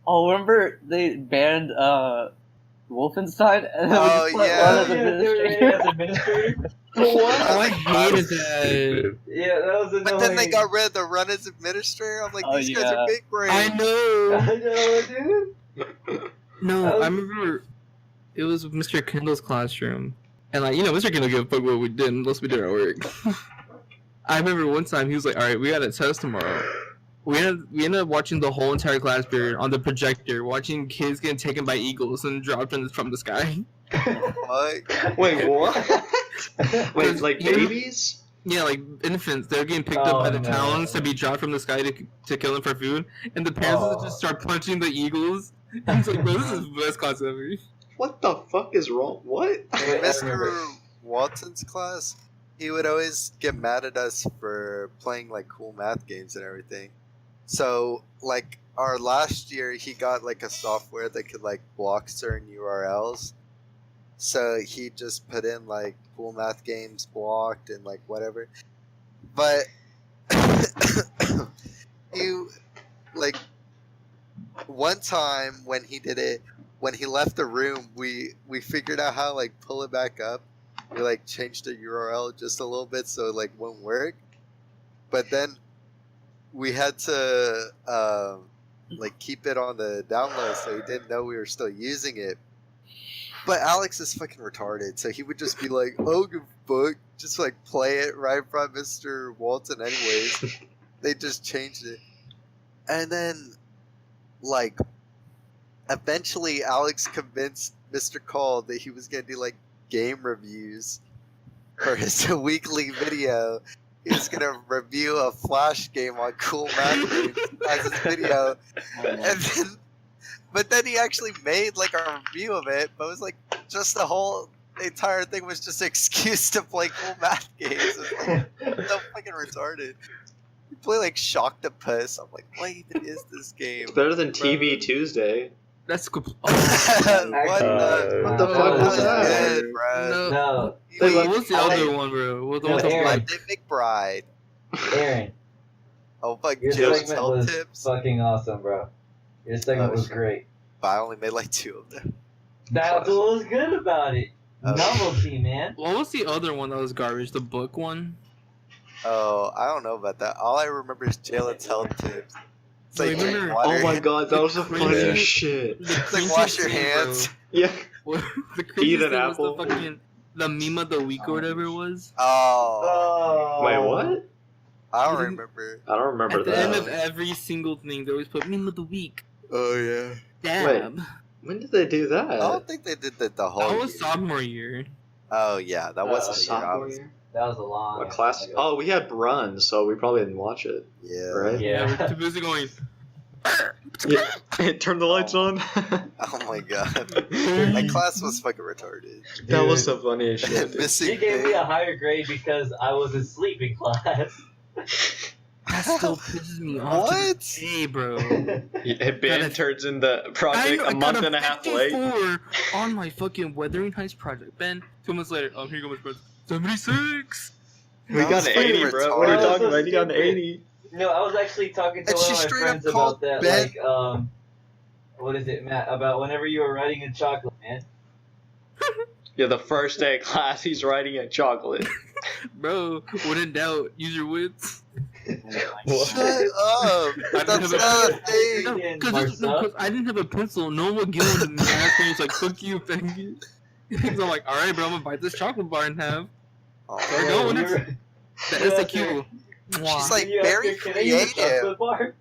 Oh, remember they banned Wolfenstein and then Oh, we just put yeah. one as Yeah, they were administrator. as administrator. Oh, I hated That's that. Stupid. Yeah, that was annoying. But then they got rid of the run as administrator. I'm like, Oh, these guys yeah. are big brain. I know. I know, dude. No, That was- I remember it was Mr. Kendall's classroom, and like Mr. Kendall gave a fuck what we did unless we did our work. I remember one time he was like, "All right, we got a test tomorrow." We ended up watching the whole entire class period on the projector, watching kids getting taken by eagles and dropped from the sky. What? Wait, what? Wait, like You know- babies? Yeah, like infants, they're getting picked up by the no. towns to be dropped from the sky to kill them for food, and the parents Oh. just start punching the eagles. I was like, bro, this is the best class ever. What the fuck is wrong? What? Wait, I remember. Mr. Walton's class, he would always get mad at us for playing like cool math games and everything. So like our last year, he got like a software that could like block certain URLs. So he just put in like cool math games blocked and like whatever. But you like one time when he did it, when he left the room, we figured out how to like pull it back up. We like changed the URL just a little bit so it like won't work. But then we had to like keep it on the download so he didn't know we were still using it. But Alex is fucking retarded, so he would just be like, "Oh, good book," just like play it right in front of Mr. Walton. Anyways, they just changed it, and then like eventually Alex convinced Mr. Call that he was gonna do like game reviews for his weekly video. He was gonna review a Flash game on Cool Math Games as his video, and then, but then he actually made like a review of it. But it was like just the entire thing was just an excuse to play Cool Math Games. It was like, so fucking retarded. You play like Shocktopus. I'm like, what even is this game? It's better than TV Tuesday. That's cool. What the? What the No, fuck That was was that? good, bro. No. No, Wait, Wait, what's the other one, bro? What the No, what's the Aaron. one? Monday McBride. Aaron, Oh, fuck, your Jill's segment health was tips. fucking awesome, bro. Your segment Oh, was shit. great. But I only made like 2 of them. That's what was good about it. Oh. Novelty, man. What was the other one that was garbage? The book one? Oh, I don't know about that. All I remember is Jalen's health tips. It's like Remember- drink water. Oh my god, that was the Crazy. funniest shit. The It's like craziest wash your thing, hands. Yeah. bro. The Eat craziest an thing apple. was the fucking the meme of the week or whatever it was. Oh, Oh. Wait, what? I don't you didn't- remember. I don't remember At the end that. of every single thing, they always put meme of the week. Oh yeah. Damn. When did they do that? I don't think they did that the whole That was year. sophomore year. Oh yeah, that wasn't the year I Sophomore was. year? That was a long. What class? time ago. Oh, we had Run, so we probably didn't watch it. Yeah. Right? Yeah. We're too busy going. Yeah. Turn the lights on. Oh my god. That class was fucking retarded. That was the funniest shit. dude. Missing She gave me thing. a higher grade because I was asleep in class. That still pisses me off. What? Hey, bro. Yeah, Ben turns in the project a month and a half late. 54 on my fucking Weathering Heights project. Ben, 2 months later. Oh, here you go, my brother. 76. We That got was an fucking 80, bro. What are you retarded. talking That was about? You got an stupid. 80. No, I was actually talking to And one she of my straight friends up called about that, Ben. like, what is it, Matt? About whenever you were writing in chocolate, man. Yeah, the first day of class, he's writing a chocolate. Bro, when in doubt, use your wits. What? Shut up. That's not a thing. No, Again, because Marcel. I didn't have a pencil. No one would give one to me. Ask me, he's like, fuck you, thank you. So I'm like, alright, bro, I'm gonna bite this chocolate bar in half. Oh, There you go, Oh, when you it's- were- The SAQ. She's like you asked very her, "Can I use a creative. chocolate bar?"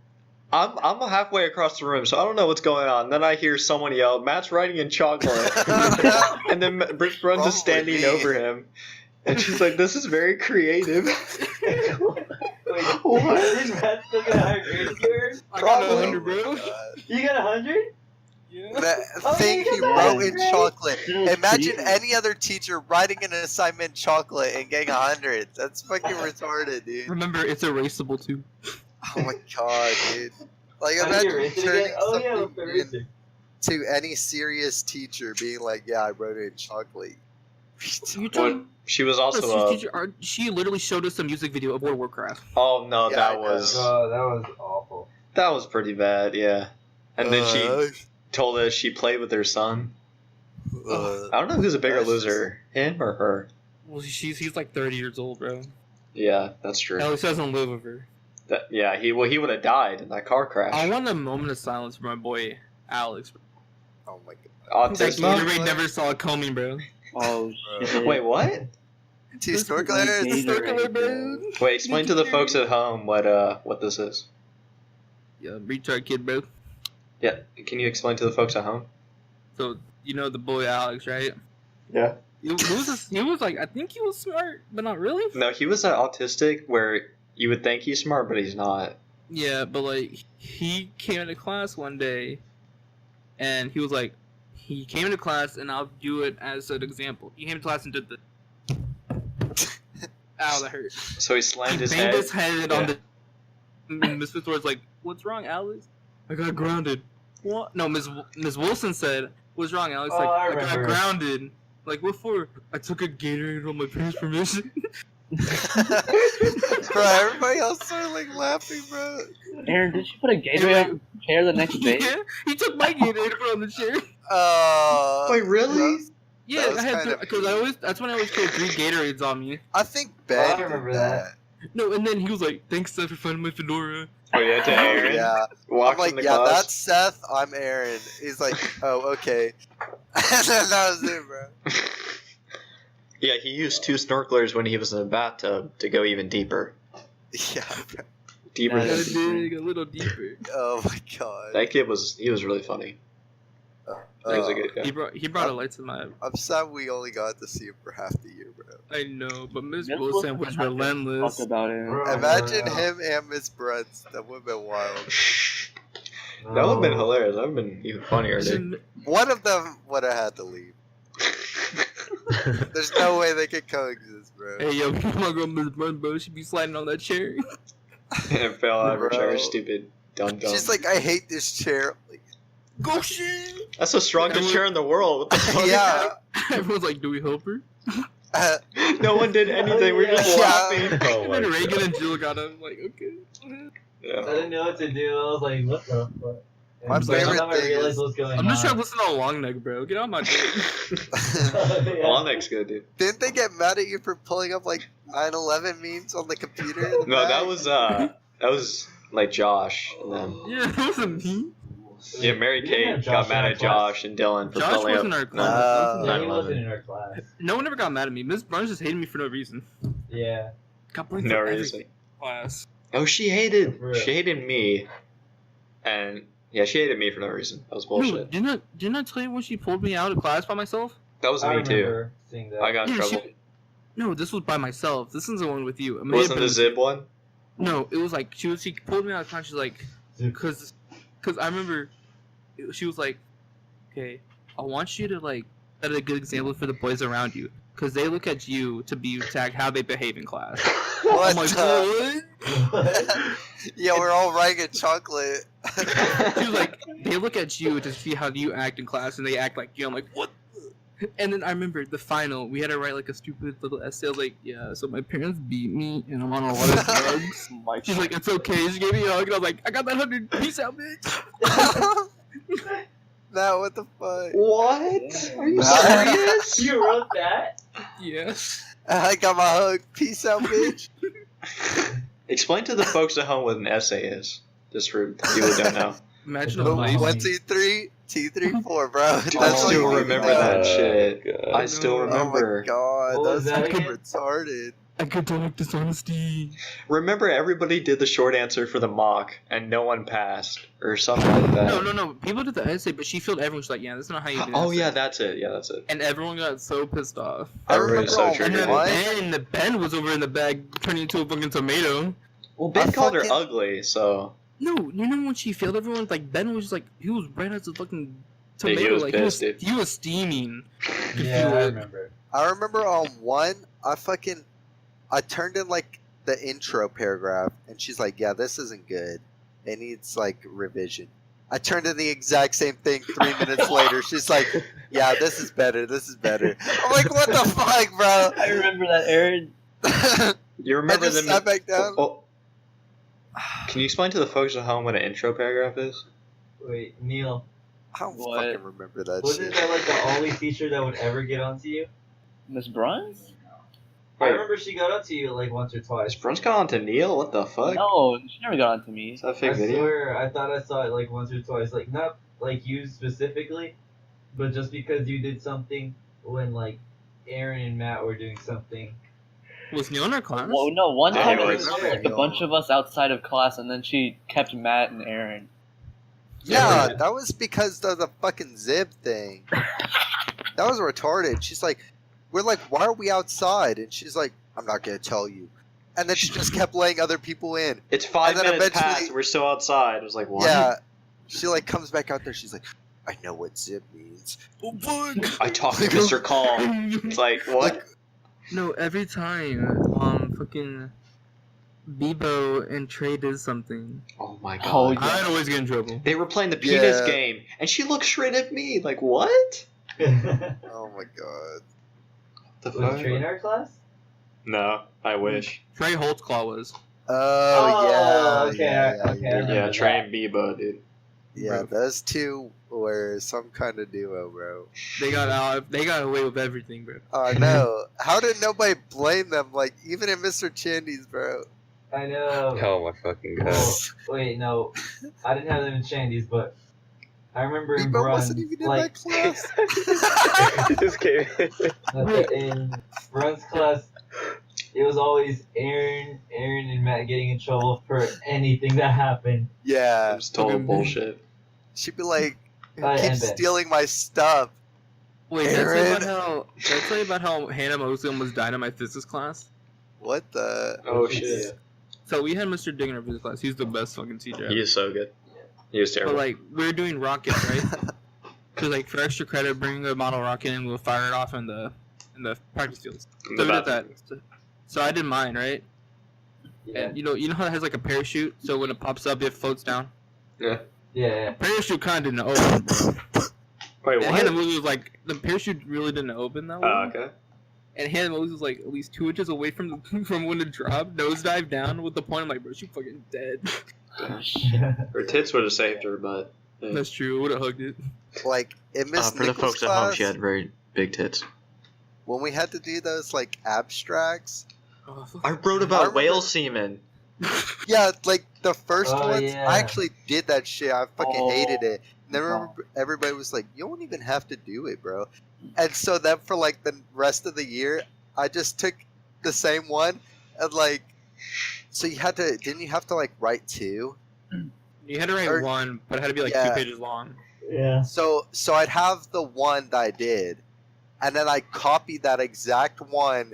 I'm halfway across the room, so I don't know what's going on. Then I hear someone yell, Matt's writing in chocolate. And then Runs Probably is standing me. over him. And she's like, this is very creative. Wait, What? is Matt still get a higher grade than yours? I got a Probably. 100, bro. God. You got 100? Yeah. That Oh, thing you he got wrote that, in great. chocolate. Dude, Imagine Jesus. any other teacher writing an assignment in chocolate and getting 100. That's fucking retarded, dude. Remember, it's erasable too. Oh my god, dude. Like How do you imagine erase it turning again? Oh yeah, something with the eraser. to any serious teacher being like, "Yeah, I wrote it in chocolate." You What? told She was us, also she literally showed us a music video of World of Warcraft. Oh no, Yeah, I that was Oh, that was awful. that was pretty bad. Yeah. And then she Uh, told us she played with her son. I don't know who's a bigger that's loser, him or her. Well, he's like 30 years old, bro. Yeah, that's true. At least he doesn't live with her. He would have died in that car crash. I want a moment of silence for my boy Alex. Oh my god. That Autism? Gatorade never saw it coming, bro. Oh shit. Wait, what? Two This is snorkelers. Gatorade, Snorkeler, bro. bro. Wait, explain to the folks at home what this is. Yeah, retard kid, bro. Yeah, can you explain to the folks at home? So you know the boy Alex, right? Yeah. He was like, I think he was smart, but not really. No, he was autistic where you would think he's smart, but he's not. Yeah, but like he came into class one day, and he was like, he came into class, and I'll do it as an example. He came to class and did the. Ow, that hurt. So he slammed He his banged head. his head on the. And Miss Fitzroy's like, "What's wrong, Alex?" I got grounded. What? No, Miss Wilson said, "What's wrong, Alex?" Oh, Like, I I got remember. grounded. Like, what for? I took a Gatorade on my parents' permission. Bro, everybody else started like laughing, bro. Aaron, did you put a Gatorade on the chair the next day? Yeah, he took my Gatorade and put it on the chair. Wait, really? Yeah, was I had kind of because that's when I always carried 3 Gatorades on me. I think Ben I remember did that. No, and then he was like, "Thanks, Seth, for finding my fedora." Oh yeah, to Aaron. Yeah. Walked I'm like, in the yeah, class. that's Seth. I'm Aaron. He's like, oh, okay. And then that was it, bro. Yeah, he used 2 snorkelers when he was in the bathtub to go even deeper. Yeah, bro. Deeper Yeah, than that's Dig a little deeper. Oh my god. that kid was. He was really funny. He was a good He guy. brought a light to my. I'm sad we only got to see him for half the year, bro. I know, but Miss Miss Wilson was Wilson had to relentless. Talk about it. Bro, Imagine bro. him and Miss Brent's. That would have been wild. That would have been hilarious. That would have been even funnier, dude. One of them would have had to leave. There's no way they could coexist, bro. Hey yo, my girl Miss Brun, bro, she be sliding on that chair. And fell out of her chair, Bro. stupid dumb. She's like, I hate this chair. Like, Go shit! That's the strongest chair in the world. What the fuck? yeah. Everyone's like, do we help her? No one did anything. We're just Yeah. laughing. Oh And my then Reagan God. and Jill got up, like, okay. I Yeah. didn't know what to do. I was like, what the fuck? And My by the favorite time I thing realized is- what was going I'm just on. trying to listen to a long neck, bro. Get out my dick. Yeah. Longneck's good, dude. Didn't they get mad at you for pulling up like 9/11 memes on the computer? in the No, back? that was like Josh and then Yeah, that wasn't me. yeah, Mary We didn't Kate have got Josh mad in our at class. Josh and Dylan for Josh pulling wasn't up. our class. Yeah, he 9/11. wasn't in our class. No one ever got mad at me. Miss Burns just hated me for no reason. Yeah. Got blamed No for every reason. class. Oh, she hated me, and yeah, she hated me for no reason. That was No, bullshit. didn't I tell you when she pulled me out of class by myself? That was I me too. remember seeing that. I got in Yeah, trouble. No, this was by myself. This is the one with you. It may have Wasn't been- the Zib one? No, it was like she pulled me out of class. She's like, cause I remember she was like, okay, I want you to like set a good example for the boys around you, cause they look at you to act how they behave in class. What I'm like, the- what? Yeah, we're all writing chocolate. She was like, they look at you to see how you act in class, and they act like you. I'm like, what? And then I remember the final. We had to write like a stupid little essay. I was like, yeah, so my parents beat me, and I'm on a lot of drugs. My She's like, it's okay. She gave me a hug, and I was like, I got that 100. Peace out, bitch. Now what the fuck? What? Are you Nah. serious? You wrote that? Yeah. I got my hug. Peace out, bitch. Explain to the folks at home what an essay is. Just for people who don't know. Imagine a Oh, place. 1, 2, 3, 2, 3, 4, bro. Dude, I That's all still you need to remember know. that shit. God. I still Oh remember. my god, What was that's that fucking again? retarded. Academic dishonesty. Remember, everybody did the short answer for the mock, and no one passed, or something like that. No. People did the essay, but she filled everyone. She's like, yeah, that's not how you do an Oh essay. yeah, that's it. Yeah, that's it. And everyone got so pissed off. I Everybody's remember so on triggered. And then Ben was over in the bag turning into a fucking tomato. Well, Ben I called her fucking- ugly, so No, you know when she failed everyone? Like, Ben was just like, he was red as a fucking Yeah, he tomato. was like, pissed, dude. he was steaming. Yeah, I remember. I remember on one, I turned in like the intro paragraph, and she's like, "Yeah, this isn't good. It needs like revision." I turned in the exact same thing 3 minutes later. She's like, yeah, this is better. This is better. I'm like, what the fuck, bro? I remember that, Aaron. You remember I just them? sat back down. Oh, can you explain to the folks at home what an intro paragraph is? Wait, Neil. I don't What? fucking remember that Wasn't shit. that like the only teacher that would ever get onto you? Miss Bruns? I Wait. remember she got onto you like once or Is twice. Brun's got on to Neil? What the fuck? No, she never got onto me. Is that a I fake video? swear, I thought I saw it like once or twice. Like not like you specifically, but just because you did something when like Aaron and Matt were doing something. Was Neil in our class? Well, no, one Yeah, time it it was was there. like a bunch of us outside of class, and then she kept Matt and Aaron. Yeah, that was because of the fucking Zib thing. That was retarded. She's like, we're like, why are we outside? And she's like, I'm not gonna tell you. And then she just kept letting other people in. It's 5 And then minutes eventually- past. We're still outside. I was like, what? Yeah. She like comes back out there. She's like, I know what Zib means. Oh fuck! I talked to Mr. Calm. It's like, what? Like, No, every time, fucking Bebo and Trey did something, Oh my Oh, god. yeah. I'd always get in trouble. They were playing the penis Yeah. game, and she looked straight at me. Like, what? oh my god. The Was fuck? Trey in our class? No, I wish. Trey Holtzclaw was. Oh, yeah. okay, yeah, okay. yeah, I remember Yeah, Trey that. and Bebo, dude. yeah, Bro. those two were some kind of duo, bro. They got away with everything, bro. Oh no! How did nobody blame them? Like even in Mr. Chandy's, bro. I know. Oh my fucking god. Oh, wait, no. I didn't have them in Shandy's, but I remember in Bebo Brun, wasn't even in like, that class. Just kidding. in Brun's class, it was always Aaron and Matt getting in trouble for anything that happened. Yeah, It's total Okay. bullshit. she'd be like, "Keep and Ben. stealing my stuff." Wait, Aaron. did I tell you about how Hannah Mosley almost died in my physics class? What the? Oh shit. So we had Mr. Dick in our physics class. He's the best fucking teacher ever. He is so good. He was But terrible. like, we were doing rockets, right? So like, for extra credit, bring a model rocket and we'll fire it off in the practice fields. In So the we did that. bathroom. So I did mine, right? Yeah. And you know how it has like a parachute, so when it pops up, it floats down. Yeah. Parachute kind of didn't open, bro. Wait, And Hannah what? Mosley was like, the parachute really didn't open that way. Oh, okay. And Hannah Mosley was like at least 2 inches away from from when it dropped, nosedive down with the point. I'm like, bro, she fucking dead. Her tits would have saved her, but. Yeah. That's true. Would have hugged it. Like in Miss For the Nichols' folks at home, class, she had very big tits. when we had to do those like abstracts. Oh, fuck. I wrote I about remember- whale semen. Yeah, like the first Oh, ones, yeah. I actually did that shit. I fucking Oh. hated it. And then remember, everybody was like, "You don't even have to do it, bro." And so then for like the rest of the year, I just took the same one and like, so you had to, didn't you have to like write two? You had to write Or- one, but it had to be like Yeah. 2 pages long. Yeah. So I'd have the one that I did, and then I copied that exact one,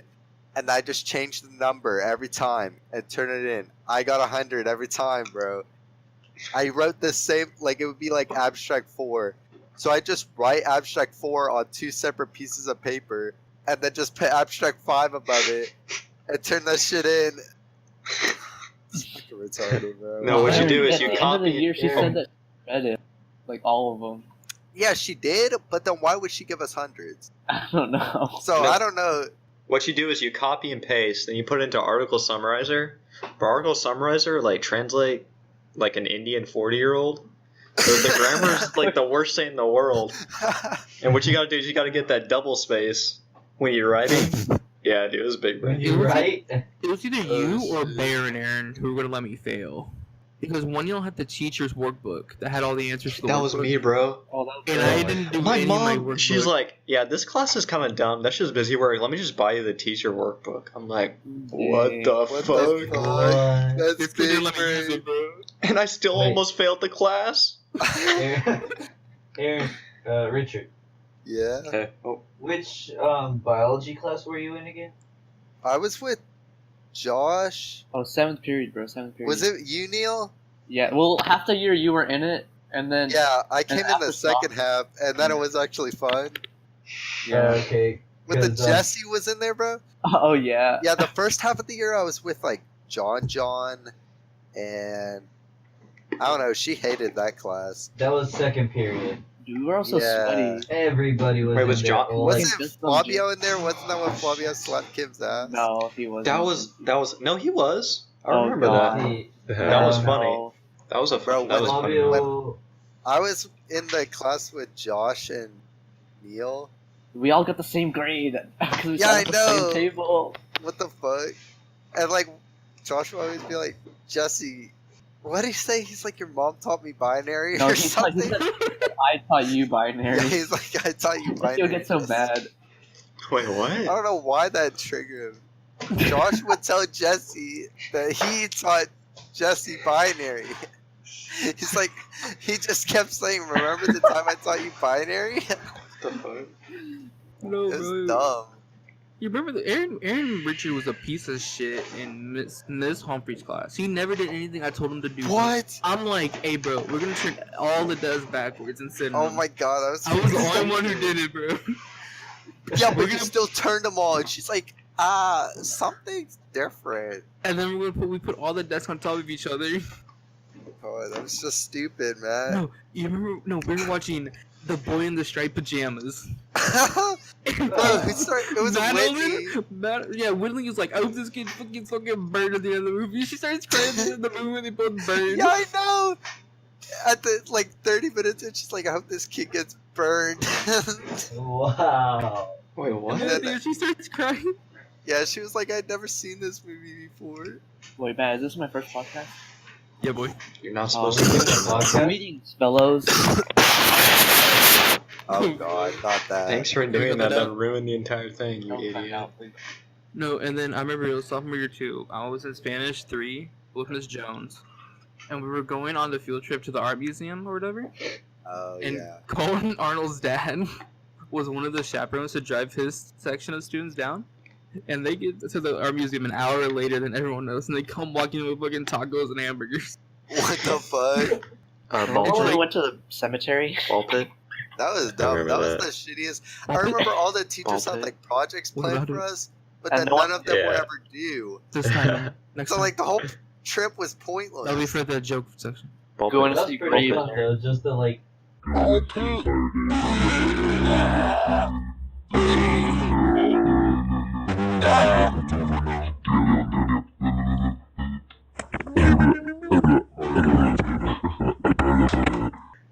and I just changed the number every time and turn it in. I got 100 every time, bro. I wrote the same, like it would be like abstract 4. So I just write abstract 4 on 2 separate pieces of paper, and then just put abstract 5 above it, and turn that shit in. It's fucking retarded, bro. No, what you do is At you the end of the copy- year, she Oh. said that she read it, like all of them. Yeah, she did, but then why would she give us hundreds? I don't know. So No. I don't know. What you do is you copy and paste, then you put it into Article Summarizer. But Article Summarizer, like, translate like an Indian 40-year-old. So the grammar is like the worst thing in the world. And what you gotta do is you gotta get that double space when you're writing. Yeah, dude, it was big, When bro. you write, It was either Oh, you or shit. Bear and Aaron who were gonna let me fail, because one y'all had the teacher's workbook that had all the answers to the That was workbook. me, bro. Oh, that was And good. I didn't do My any of my mom, workbook. she's like, yeah, this class is kind of dumb. That's just busy work. Let me just buy you the teacher workbook. I'm like, what Dang. the What the fuck? fuck? What? That's If they didn't let me use different. it, bro. And I still Wait. almost failed the class. Aaron, Richard, Yeah, Okay. Oh, which biology class were you in again? I was with Josh. Oh, 7th period, bro. 7th period. Was it you, Neil? Yeah. Well, half the year you were in it, and then Yeah, I came in after the second half, and then it was actually fun. Okay. With the 'Cause, Jesse was in there, bro. Oh yeah. Yeah, the first half of the year I was with like John, and I don't know. She hated that class. That was second period. Dude, we were also Yeah. sweaty. Everybody was. Wait, in was there, John- all, Wasn't like, just some Fabio in there? Wasn't that when Fabio slapped Kim's ass? No, he wasn't. That was no, he was. I Oh, remember God. that. see, That was um, funny. No. That was a Bro, that was funny. Fabio. I was in the class with Josh and Neil. We all got the same grade because we Yeah, sat I at the know. same table. What the fuck? And like, Josh would always be like, Jesse, what did he say? He's like, your mom taught me binary No, or he said, something. I taught you binary. Yeah, he's like, I taught you binary. He'll get so mad. Wait, I what? don't know why that triggered him. Josh would tell Jesse that he taught Jesse binary. He's like, he just kept saying, remember the time I taught you binary? It The fuck? No, was bro. dumb. You remember Aaron Richard was a piece of shit in Miss Humphrey's class. He never did anything I told him to do. What? I'm like, hey, bro, we're gonna turn all the desks backwards and sit. Oh my god, I was the only one who did it, bro. Yeah, We're but you gonna- still turned them all, and she's like, something's different. And then we put all the desks on top of each other. Oh, that was just stupid, man. No, you remember? No, we were watching The Boy in the Striped Pajamas. Bro, it was Whitney. Yeah, Whitney was like, I hope this kid fucking burned at the end of the movie. She starts crying at the end of the movie when they both burn. Yeah, I know. At the 30 minutes in, she's like, I hope this kid gets burned. Wow. Wait, And what? then dude, she starts crying. Yeah, she was like, I'd never seen this movie before. Wait, man, is this my first podcast? Yeah, boy. You're not Oh, supposed to do that. podcast? Greetings, fellows. Oh god, not that. Thanks for doing that. That ruined the entire thing, you Don't cut idiot. out, please. No, and then I remember it was sophomore year 2. I was in Spanish 3 with Miss Jones. And we were going on the field trip to the art museum or whatever. Oh, And yeah. Colin Arnold's dad was one of the chaperones to drive his section of students down. And they get to the art museum an hour later than everyone else, and they come walking with fucking tacos and hamburgers. What the fuck? Remember when we went to the cemetery? Ball pit? That was I dumb. That remember was the shittiest. I remember all the teachers had like projects What planned about for it? us, but And then no one- none of them were Yeah. ever due. This time, next So time. like the whole trip was pointless. That'll be for the joke section. Going to That's see pretty Grave. fun though, just to like.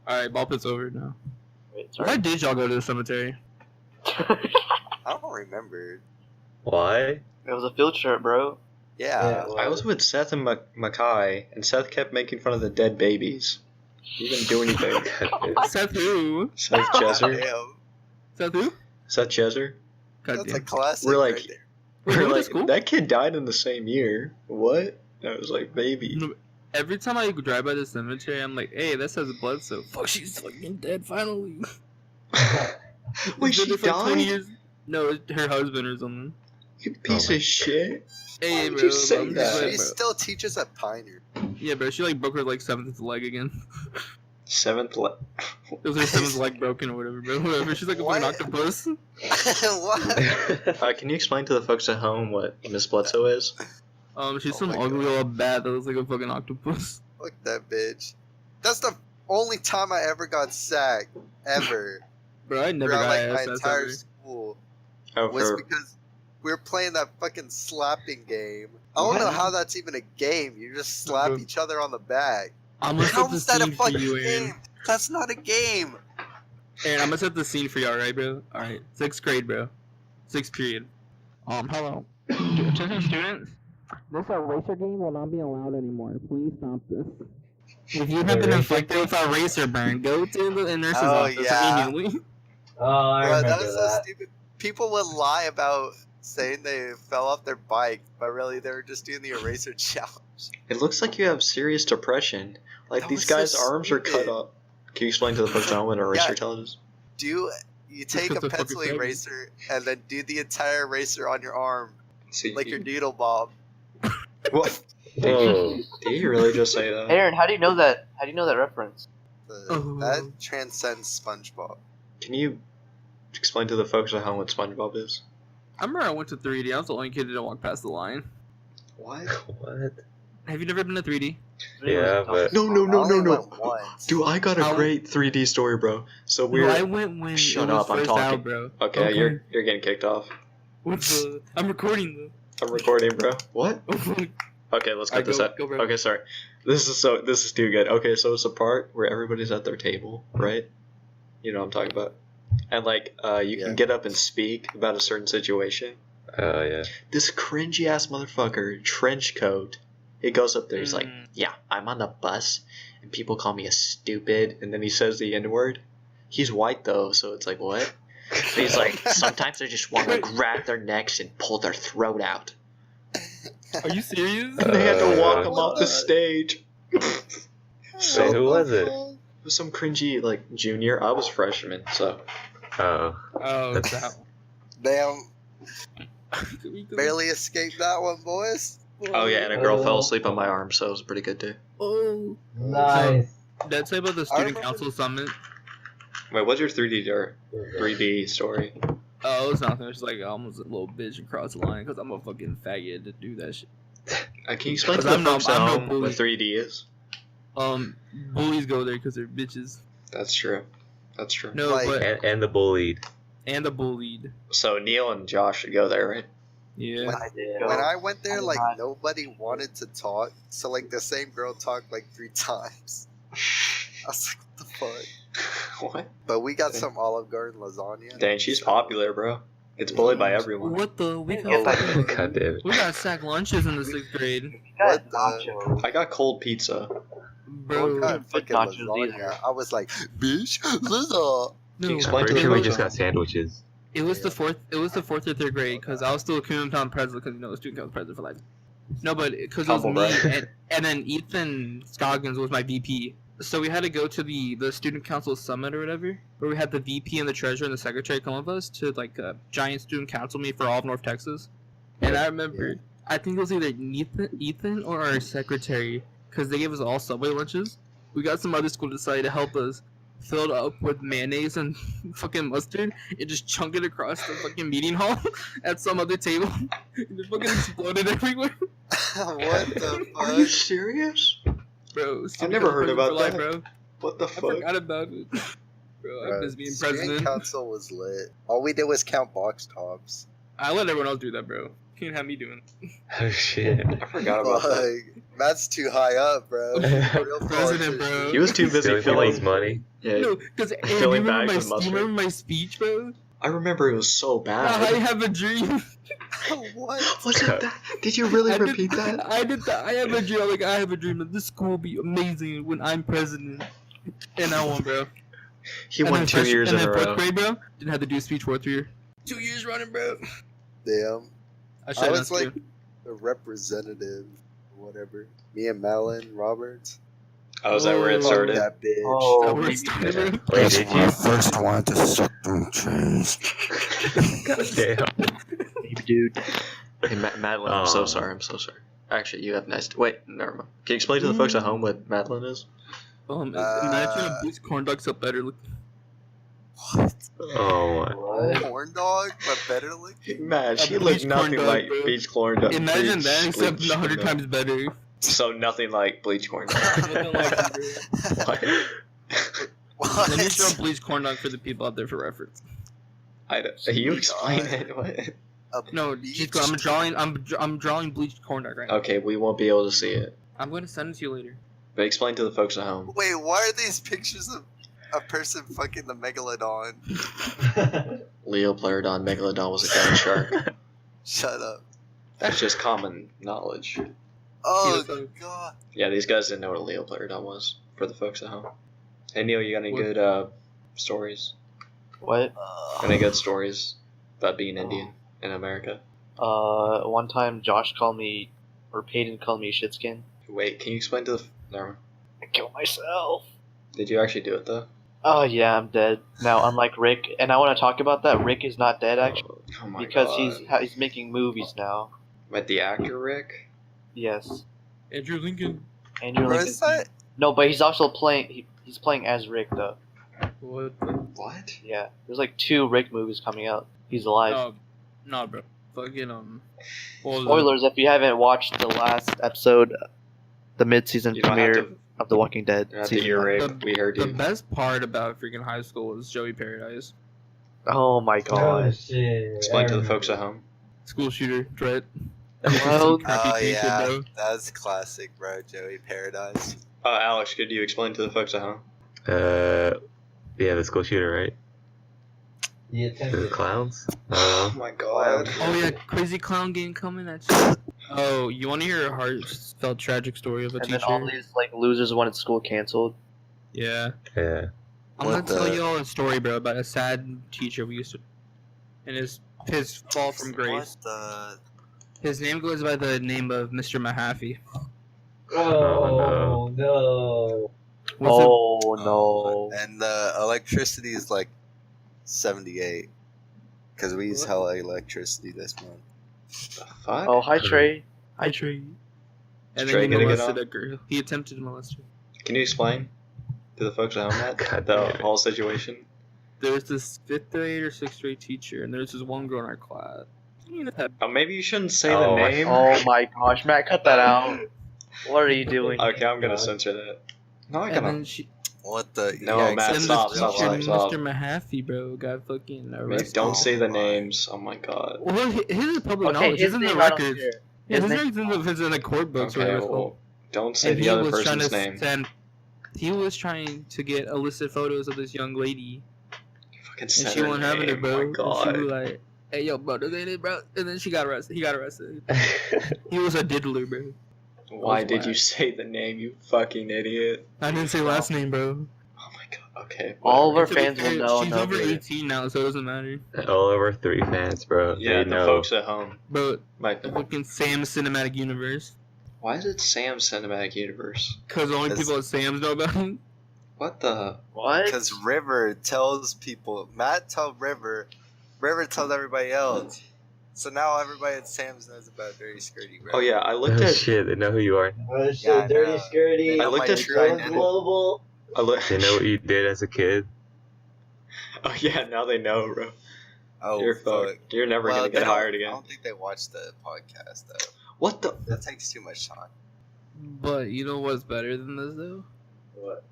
Alright, ball pit's over now. Wait, Why sorry. did y'all go to the cemetery? I don't remember. Why? It was a field trip, bro. Yeah. I was with Seth and Mackay, and Seth kept making fun of the dead babies. He didn't do anything. Seth who? Seth Cheser. Damn. Seth who? Seth Cheser. God That's a damn. classic. We're like- right there. Wait, We're you went to like, school? that kid died in the same year. What? I was like, baby. No, every time I drive by the cemetery, I'm like, hey, that says blood, so fuck, she's fucking dead finally. Wait, It's she been there for 20 died? years. No, it's her husband or something. You piece my of shit. Hey, would bro, you say I'm that? just She like, bro. still teaches at Pioneer. Yeah, bro, she like broke her like 7th leg again. Seventh le- It was her 7th leg broken or whatever, bro. Whatever. She's like a fucking What? octopus. What? Can you explain to the folks at home what Miss Bledsoe is? She's Oh some my ugly God. old bat that looks like a fucking octopus. Fuck that bitch. That's the only time I ever got sacked. Ever. Bro, I never Throughout got like my ass entire ever. school. Oh, Was for because we were playing that fucking slapping game. I don't know What? how that's even a game. You just slap each other on the back. I'm gonna How set the is that a scene for fucking you, Aaron. game? That's not a game. Aaron, I'm gonna set the scene for you, alright, bro? Alright, 6th grade, bro. 6th period. Hello. Attention students. This eraser game will not be allowed anymore. Please stop this. If you have been Eraser infected with a eraser burn, go to the nurse's Oh, office yeah. immediately. Oh, I Bro, remember that was so that. stupid. People would lie about saying they fell off their bike, but really they were just doing the eraser challenge. it looks like you have serious depression. Like That these was so guys' arms are cut stupid. up. Can you explain to the folks at home what an eraser Yeah. challenge is? You take What a the fuck pencil is that? eraser and then do the entire eraser on your arm, See, like your doodle bomb. What? Whoa. Did you really just say that? Aaron, how do you know that? How do you know that reference? Oh. That transcends SpongeBob. Can you explain to the folks at home what SpongeBob is? I remember I went to 3D. I was the only kid that didn't walk past the line. What? What? Have you never been to 3D? Yeah, but No. I only went once. Dude, I got a I- great 3D story, bro. So No, I we're. went when Shut it was up, I'm first talking. out, bro. Okay, you're getting kicked off. What the? I'm recording I'm recording, bro. What? though. Okay, let's cut Alright, this go- out. go, bro. Okay, sorry. This is too good. Okay, so it's a part where everybody's at their table, right? You know what I'm talking about. And like, you Yeah. can get up and speak about a certain situation. yeah. This cringy ass motherfucker, trench coat. He goes up there. He's like, Mm. "Yeah, I'm on the bus, and people call me a stupid." And then he says the N word. He's white though, so it's like what? And he's like, sometimes I just want to grab their necks and pull their throat out. Are you serious? And they had to walk him What off the the- stage. Wait, who was it? It was some cringy like junior. I was freshman, so Oh. Oh, that Damn, one. barely escaped that one, boys. oh yeah, and a girl fell Oh. asleep on my arm, so it was pretty good too. Oh. Nice. Did I say about the I student remember- council summit? Wait, what's your 3D story? Oh, it was nothing. It was like I almost a little bitch and crossed the line because I'm a fucking faggot to do that shit. Can you explain to 'Cause the I'm no- folks at I'm no home bully. what 3D is? Bullies go there because they're bitches. That's true. That's true. No, Like- but And the bullied. and the bullied. So Neil and Josh should go there, right? Yeah. When, I did. when I went there, I'm like not- nobody wanted to talk, so like the same girl talked like 3 times. I was like, what the fuck? What? But we got some Olive Garden lasagna. Dang, she's popular, bro. Gets bullied by everyone. What the? We Yeah, got like- fucking- God damn it. we got sack lunches in the 6th grade, You got What the- nachos. I got cold pizza. bro. God, Good fucking nachos lasagna. either. I was like, bitch, lasagna. No, Explain I'm to pretty the sure we folks just at got sandwiches. it was the fourth. It was the 4th or 3rd grade because I was still a student council president because student council president for life. No, but because it was Humble me brag. and then Ethan Scoggins was my VP. So we had to go to the student council summit or whatever, where we had the VP and the treasurer and the secretary come with us to like a giant student council meet for all of North Texas. And I remember, I think it was either Ethan or our secretary, because they gave us all Subway lunches. We got some other school to decide to help us fill it up with mayonnaise and fucking mustard and just chunk it across the fucking meeting hall at some other table. And it fucking exploded everywhere. What the Are you fuck? serious? Bro, I never heard about that. Bro. What the I fuck? forgot about it. Bro, I Bro, miss being student president. council was lit. All we did was count box tops. I let everyone else do that, bro. Can't have me doing it. Oh shit. I forgot about that. Like, Matt's too high up, bro. Real President, politician. bro. He was too busy Stealing people's filling. money. Yeah, No, because you Filling remember bags my with you mustard. remember my speech, bro? I remember it was so I bad. have a dream. What? Was it that? Did you really I did- repeat that? I did that. I have a dream. Like I have a dream that this school will be amazing when I'm president. And I won, bro. He And won then 2 years in and a then 4th row. grade, bro. Didn't have to do a speech 4th year. 2 years running, bro. Damn. I I should was have like a representative, or whatever. Me and Malin Roberts. Oh, is that where it Oh, started? That bitch. Oh, That where it maybe- started, bro. Wait, did you? first wanted to suck them trees. God damn. Maybe, dude. Hey, Madeline, I'm so Oh. sorry. I'm so sorry. Actually, you have nice. Wait, never mind. Can you explain to the folks at home what Madeline is? Imagine a bleach corn dog so better look. Oh my. What? Corn dog, but better looking. Man, A she bleach looked nothing corn dog, like bro. bleach corn dog. Imagine bleach- that, except bleach 100 corn dog. times better. So nothing like bleach corn dog. Nothing like it, bro. What? What? Let me show bleach corn dog for the people out there for reference. You explain it. What? A No, beach just go, I'm drawing bleached corn dog right now. Okay, we won't be able to see it. I'm going to send it to you later. But explain to the folks at home. Wait, why are these pictures of a person fucking the megalodon? Leo Pleurodon Megalodon was a giant shark. Shut up. That's just common knowledge. Oh Yeah, so- god. Yeah, these guys didn't know what a Leo Pleurodon was. For the folks at home. Hey Neil, you got any What? good stories? What? Any good stories about being Indian in America? One time Josh called me, or Peyton called me shitskin. Wait, can you explain to the? Never mind. I killed myself. Did you actually do it though? Oh yeah, I'm dead now. Unlike Rick, and I want to talk about that. Rick is not dead actually Oh my because god. he's making movies now. With the actor Rick? Yes, Andrew Lincoln. Andrew Bro, Lincoln. is that? No, but he's also playing. He's playing as Rick though. What the? What? Yeah, there's like 2 Rick movies coming out. He's alive. No, bro. Fucking, well, Spoilers if you haven't watched the last episode the mid-season You don't have premiere to- of The Walking Dead. You don't have to season ear one. rape. We heard The you. best part about freaking high school was Joey Paradise. Oh my Oh god. shit. Explain I to the remember. folks at home. School shooter, threat. Well, Oh yeah, bro. that's classic, bro. Joey Paradise. Alex, could you explain to the folks at home? Yeah, the school shooter, right? The The attempted. clowns. Oh my god. Oh yeah, crazy clown game coming at you. Oh, you want to hear a heartfelt tragic story of a and teacher? then all these like losers wanted school canceled. Yeah. Yeah. I'm What gonna tell the- you all a story, bro, about a sad teacher we used to, and his fall from grace. What the? His name goes by the name of Mr. Mahaffey. Oh no. Was Oh no. And the electricity is like 78. Because we use hella electricity this month. The fuck? Oh, hi Trey. I tree. And Trey then he gonna get molested on? a girl. He attempted to molest her. Can you explain to the folks at home that God the damn it. whole situation? There was this 5th grade or 6th grade teacher, and there was this one girl in our class. You know that- Oh, maybe you shouldn't say Oh, the I- name. Oh my gosh, Matt, cut that out. What are you doing? Okay, I'm gonna censor that. No, I And gotta. then she, What the? No, yeah, Matt, and exactly. stop, this stop, teacher, stop. Mr. Mahaffey, bro, got fucking Maybe arrested. don't say the my. names. Oh my god. Well, his is public Okay, knowledge. his It's in the name I don't records. care. Yeah, His his name- name's in the court books. Okay, Right? well, don't say And the he other was trying person's to name. send. He was trying to get illicit photos of this young lady, Fucking and say she her wasn't having name. it, bro. Oh my And she god. was like, "Hey, yo, bro, this ain't it, bro." And then she got arrested. He got arrested. He was a diddler, bro. Why was did whack. you say the name, you fucking idiot? I didn't say last name, bro. Oh my god. Okay. All of our To be fans will fair, know. She's know over who it is. 18 now, so it doesn't matter. All over 3 fans, bro. Yeah, They the know. folks at home. Bro, Might. the fucking Sam Cinematic Universe. Why is it Sam's Cinematic Universe? Because only That's- people at Sam's know about him. What the? What? Because River tells people. Matt told River. River tells everybody else. So now everybody at Sam's knows about Dirty Skirty, bro. Oh yeah, I looked Oh at. shit, they know who you are. Oh shit, Yeah, I dirty know. skirty. They I know looked my at- true so identity. global. I look. They know what you did as a kid. Oh yeah, now they know, bro. Oh, You're fuck. fucked. You're never Well, gonna they get don't- hired I again. don't think they watch the podcast though. What the? That takes too much time. But you know what's better than this, though? What?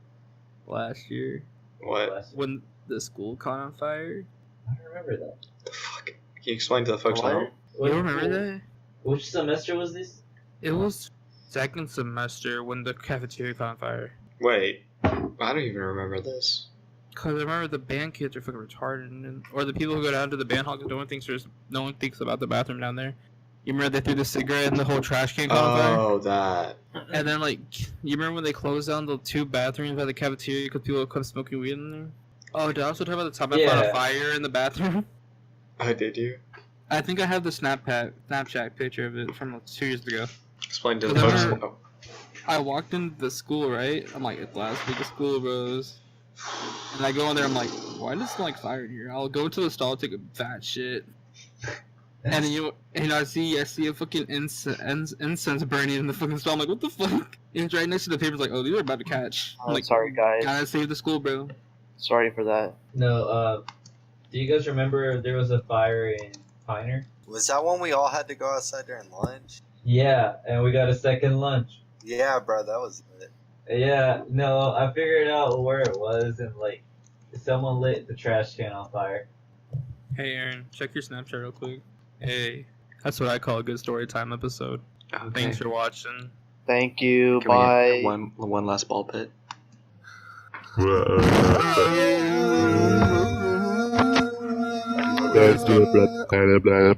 Last year, What when the school caught on fire. I don't remember that. the fuck? Can you explain to the folks at What? home? You remember that? Which semester was this? It was second semester when the cafeteria caught on fire. Wait, I don't even remember this. Cause I remember the band kids are fucking retarded, or the people who go down to the band hall. 'Cause no one thinks about the bathroom down there. You remember they threw the cigarette in the whole trash can caught on fire? Oh, that. And then, like, you remember when they closed down the 2 bathrooms by the cafeteria because people would come smoking weed in there? Oh, did I also talk about the time I found a Yeah. fire in the bathroom? Oh, did you? I think I have the Snapchat picture of it from like 2 years ago. Explain to the Well, folks. there- Oh, I walked into the school, right? I'm like, it's last week of school, bros. And I go in there, I'm like, why does it smell like fire in here? I'll go to the stall, take a fat shit. And then I see a fucking incense burning in the fucking stall. I'm like, what the fuck? And it's right next to the papers, like, oh, these are about to catch. I'm I'm like, sorry, guys. gotta save the school, bro. Sorry for that. No, do you guys remember there was a fire in Piner? Was that when we all had to go outside during lunch? Yeah, and we got a second lunch. Yeah, bro, that was it. Yeah, no, I figured out where it was, and like, someone lit the trash can on fire. Hey, Aaron, check your Snapchat real quick. Hey, that's what I call a good story time episode. okay. Thanks for watching. Thank you. Can we Bye. get one last ball pit? Let's do it, blah, blah, blah.